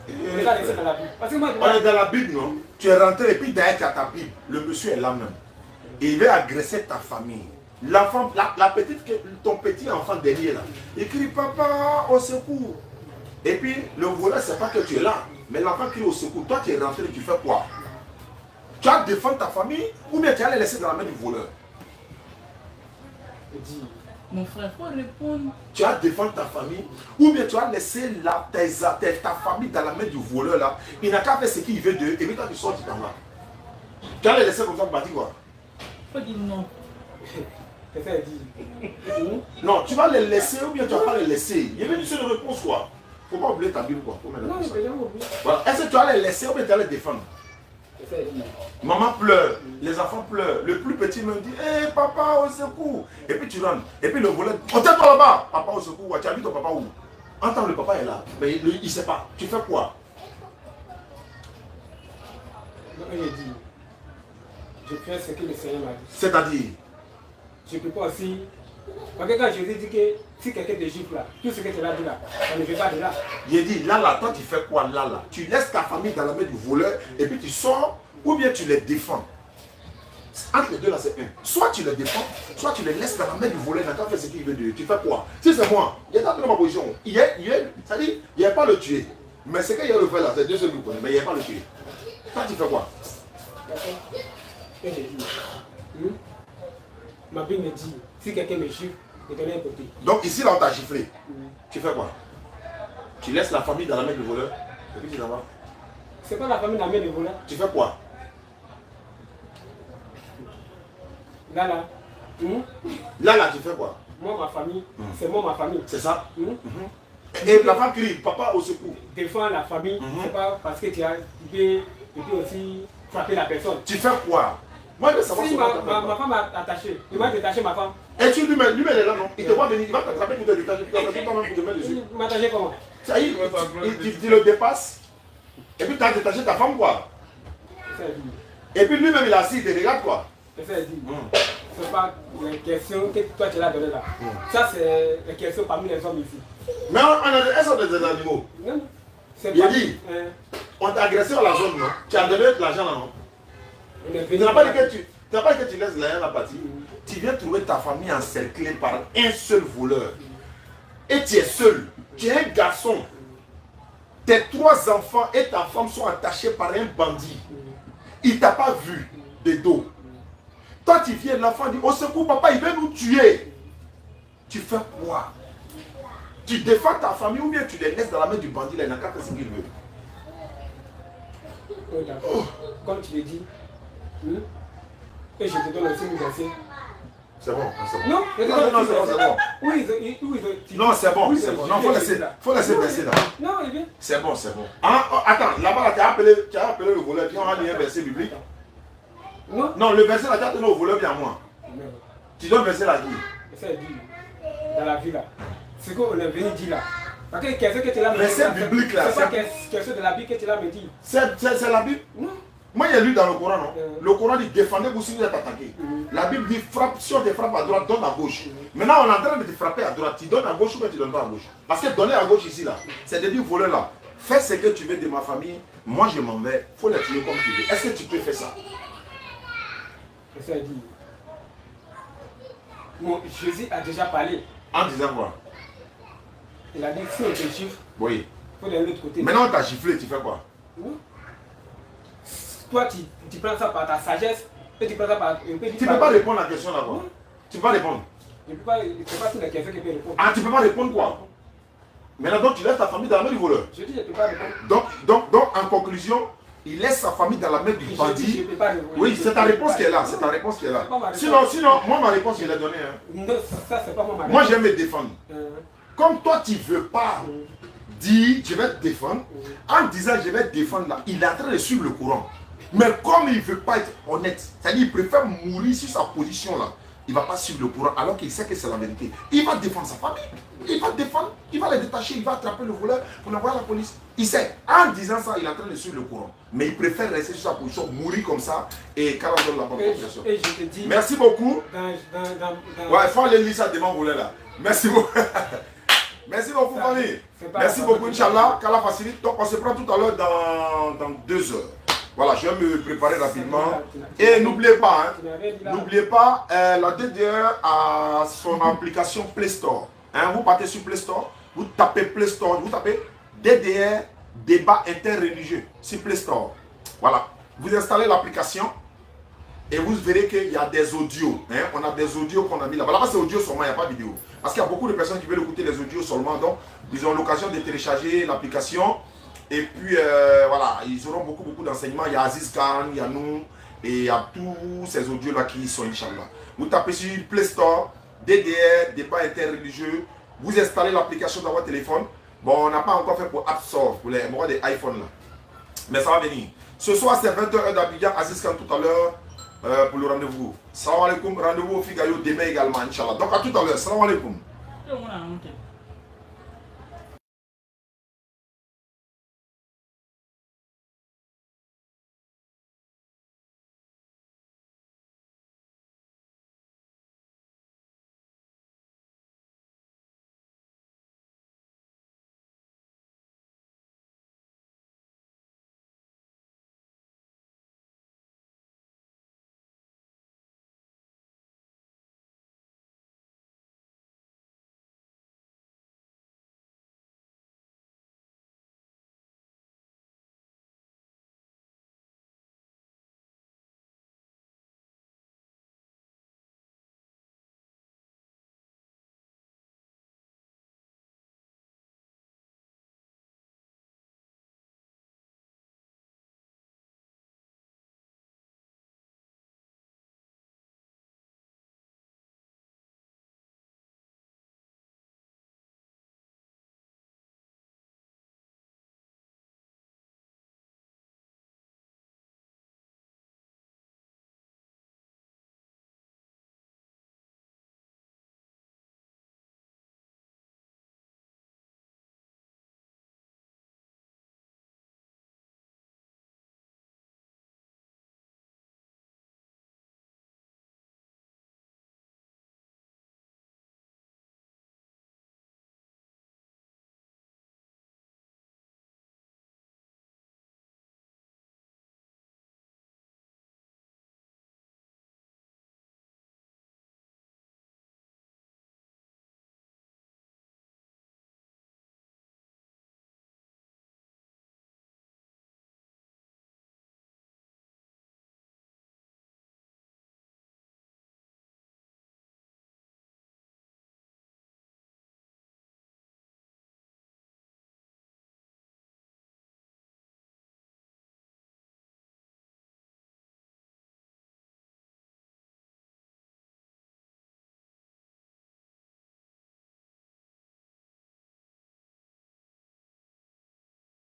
On est dans la Bible. Parce que moi, on est dans la Bible, non? Tu es rentré et puis derrière tu as ta Bible. Le monsieur est là même. Et il veut agresser ta famille. L'enfant, ton petit enfant derrière là, il crie papa au secours. Et puis le voleur ne sait pas que tu es là. Mais l'enfant crie au secours. Toi tu es rentré, tu fais quoi? Tu as défendu ta famille ou bien tu as les laissé dans la main du voleur? Mon frère, il faut répondre. Tu as défendu ta famille ou bien tu as laissé ta famille dans la main du voleur là. Il n'a qu'à faire ce qu'il veut d'eux et puis toi tu sors, tu t'en vas. Tu as les laissé comme ça, tu m'as dit quoi? Il faut dire non. c'est ça dit. Non, tu vas les laisser ou bien tu vas pas les laisser. Il y a une seule réponse quoi. Faut pas oublier ta Bible quoi. Non, je peux jamais oublier. Voilà. Est-ce que tu vas les laisser ou bien tu vas les défendre? C'est ça dit. Maman pleure, les enfants pleurent. Le plus petit me dit, hé papa au secours. Et puis tu rentres. Et puis le voleur, oh tais-toi là-bas. Papa au secours, tu as vu ton papa où? Entends, le papa est là. Mais il ne sait pas. Tu fais quoi? Non, il dit. je fais ce que le Seigneur m'a dit. C'est-à-dire, Je ne peux pas aussi. Parce que quand Jésus dit que si quelqu'un te gifle là, tout ce que tu as dit là, ça ne fait pas de là. il dit, là, toi tu fais quoi là? Tu laisses ta famille dans la main du voleur et puis tu sors ou bien tu les défends. Entre les deux là, c'est un. Soit tu les défends, soit tu les laisses dans la main du voleur, n'a qu'à faire ce qu'il veut de lui. Tu fais quoi? Si c'est moi, il est dans ma position. C'est-à-dire, il n'y a pas le tuer. Mais ce qu'il y a le faire là, c'est deux seuls groupes, mais il n'y a pas le tuer. Toi tu fais quoi? Que j'ai dit. Ma Bible me dit, si quelqu'un me gifle, je donne un côté. Donc ici là on t'a giflé. Tu fais quoi? Tu laisses la famille dans la main du voleur et puis tu t'en vas. C'est pas la famille dans la main du voleur. Tu fais quoi? Là. Là, tu fais quoi? Moi, ma famille, c'est moi, ma famille. C'est ça? Et la femme crie, papa au secours. Défends la famille, c'est pas parce que tu peux aussi frapper la personne. Tu fais quoi? Moi, je veux savoir Si ce que ma femme m'a attaché, il va détacher ma femme. Et tu lui mets là, non? Il te voit venir, il va t'attraper pour te détacher, pour te mettre dessus. Il m'a attaché comment? Ça y est, tu le dépasses. Et puis tu as détaché ta femme, quoi. Et puis lui-même, il a assis, il te regarde, quoi. C'est pas les questions que toi tu l'as donné là. Ça, c'est les questions parmi les hommes ici. Mais elles sont des animaux. Non, c'est Il a pas. dit, on t'a agressé dans la zone, non? Tu as donné de l'argent là, non? On est Tu venu. n'as pas dit que tu laisses la partie. Tu viens trouver ta famille encerclée par un seul voleur. Et tu es seul. Tu es un garçon. Tes 3 enfants et ta femme sont attachés par un bandit. Il ne t'a pas vu de dos. Toi, tu viens, l'enfant dit, au secours, papa, il veut nous tuer. Tu fais quoi? Tu défends ta famille ou bien tu les laisses dans la main du bandit, là, il n'a qu'à faire ce qu'il veut. Comme tu l'as dit, et je te donne aussi une verset. C'est bon, c'est bon. Non, Non, c'est bon, c'est bon. Oui, Non, c'est bon, c'est bon. Non, faut laisser verser là. Non, il vient. C'est bon, c'est bon. Attends, là-bas, tu as appelé le voleur, puis on a dit un verset biblique. Non, le verset là, tu as donné au voleur, bien à moi. Tu dois verser la vie. Ça dit, dans la vie là, ce qu'on est venu dire là. Parce que qu'est-ce que tu l'as Verset biblique là. C'est pas quelque chose de la Bible que tu l'as me dit. C'est la Bible. Non. Moi, il y a lu dans le Coran, non? Le Coran dit défendez-vous si vous êtes attaqué. La Bible dit frappe, si on te frappe à droite, donne à gauche. Maintenant, on est en train de te frapper à droite. Tu donnes à gauche ou bien tu donnes pas à gauche. Parce que donner à gauche ici, là, c'est de dire voler là. Fais ce que tu veux de ma famille. Moi, je m'en vais. Il faut les tuer comme tu veux. Est-ce que tu peux faire ça? Ça dit. Bon, Jésus a déjà parlé. En disant quoi? Il a dit si on te gifle, Oui. il faut aller de l'autre côté. Maintenant, on t'a giflé, tu fais quoi? Non. Toi, tu prends ça par ta sagesse et tu prends ça par. Tu ne peux pas répondre à la question là-bas. Tu ne peux pas répondre. Je ne peux pas toutes les questions que tu peux répondre. Ah, tu ne peux pas répondre quoi? Maintenant, donc, tu laisses ta famille dans la main du voleur. Je dis, je ne peux pas répondre. Donc, en conclusion, il laisse sa famille dans la main du bandit. Je peux pas répondre. Oui, c'est ta réponse qui est là. C'est ta réponse qui est là. Sinon, moi, ma réponse, je l'ai donnée. Hein. Non, ça, c'est pas moi ma réponse. Moi, j'aime me défendre. Comme toi, tu ne veux pas dire, je vais te défendre, en disant, je vais te défendre là, il est en train de suivre le courant. Mais comme il ne veut pas être honnête, c'est-à-dire qu'il préfère mourir sur sa position là, il ne va pas suivre le courant alors qu'il sait que c'est la vérité. Il va défendre sa famille, il va défendre, il va les détacher, il va attraper le voleur pour l'envoyer à la police. Il sait, en disant ça, il est en train de suivre le courant. Mais il préfère rester sur sa position, mourir comme ça et qu'elle donne la bonne position. Et je te dis, merci beaucoup. Ouais, il faut aller lire ça devant le voleur là. Merci beaucoup. Merci beaucoup, famille. Merci beaucoup, Inch'Allah. Qu'Allah facilite. Donc, on se prend tout à l'heure dans 2 heures. Voilà, je vais me préparer rapidement. Et n'oubliez pas, la DDR a son application Play Store. Vous partez sur Play Store, vous tapez Play Store, vous tapez DDR débat interreligieux sur Play Store. Voilà, vous installez l'application et vous verrez qu'il y a des audios. On a des audios qu'on a mis là. Là-bas, c'est audio seulement, il n'y a pas de vidéo. Parce qu'il y a beaucoup de personnes qui veulent écouter les audios seulement. Donc, ils ont l'occasion de télécharger l'application. Et puis, voilà, ils auront beaucoup d'enseignements. Il y a Aziz Khan, il y a nous, et il y a tous ces audios-là qui sont, Inch'Allah. Vous tapez sur Play Store, DDR, débat interreligieux. Vous installez l'application dans votre téléphone. Bon, on n'a pas encore fait pour App Store, pour les modèles des iPhones là. Mais ça va venir. Ce soir, c'est 20h d'Abidjan, Aziz Khan tout à l'heure. Pour le rendez-vous. Salam alaikum, rendez-vous au Figayo demain également, Inch'Allah. Donc à tout à l'heure, salam alaikum.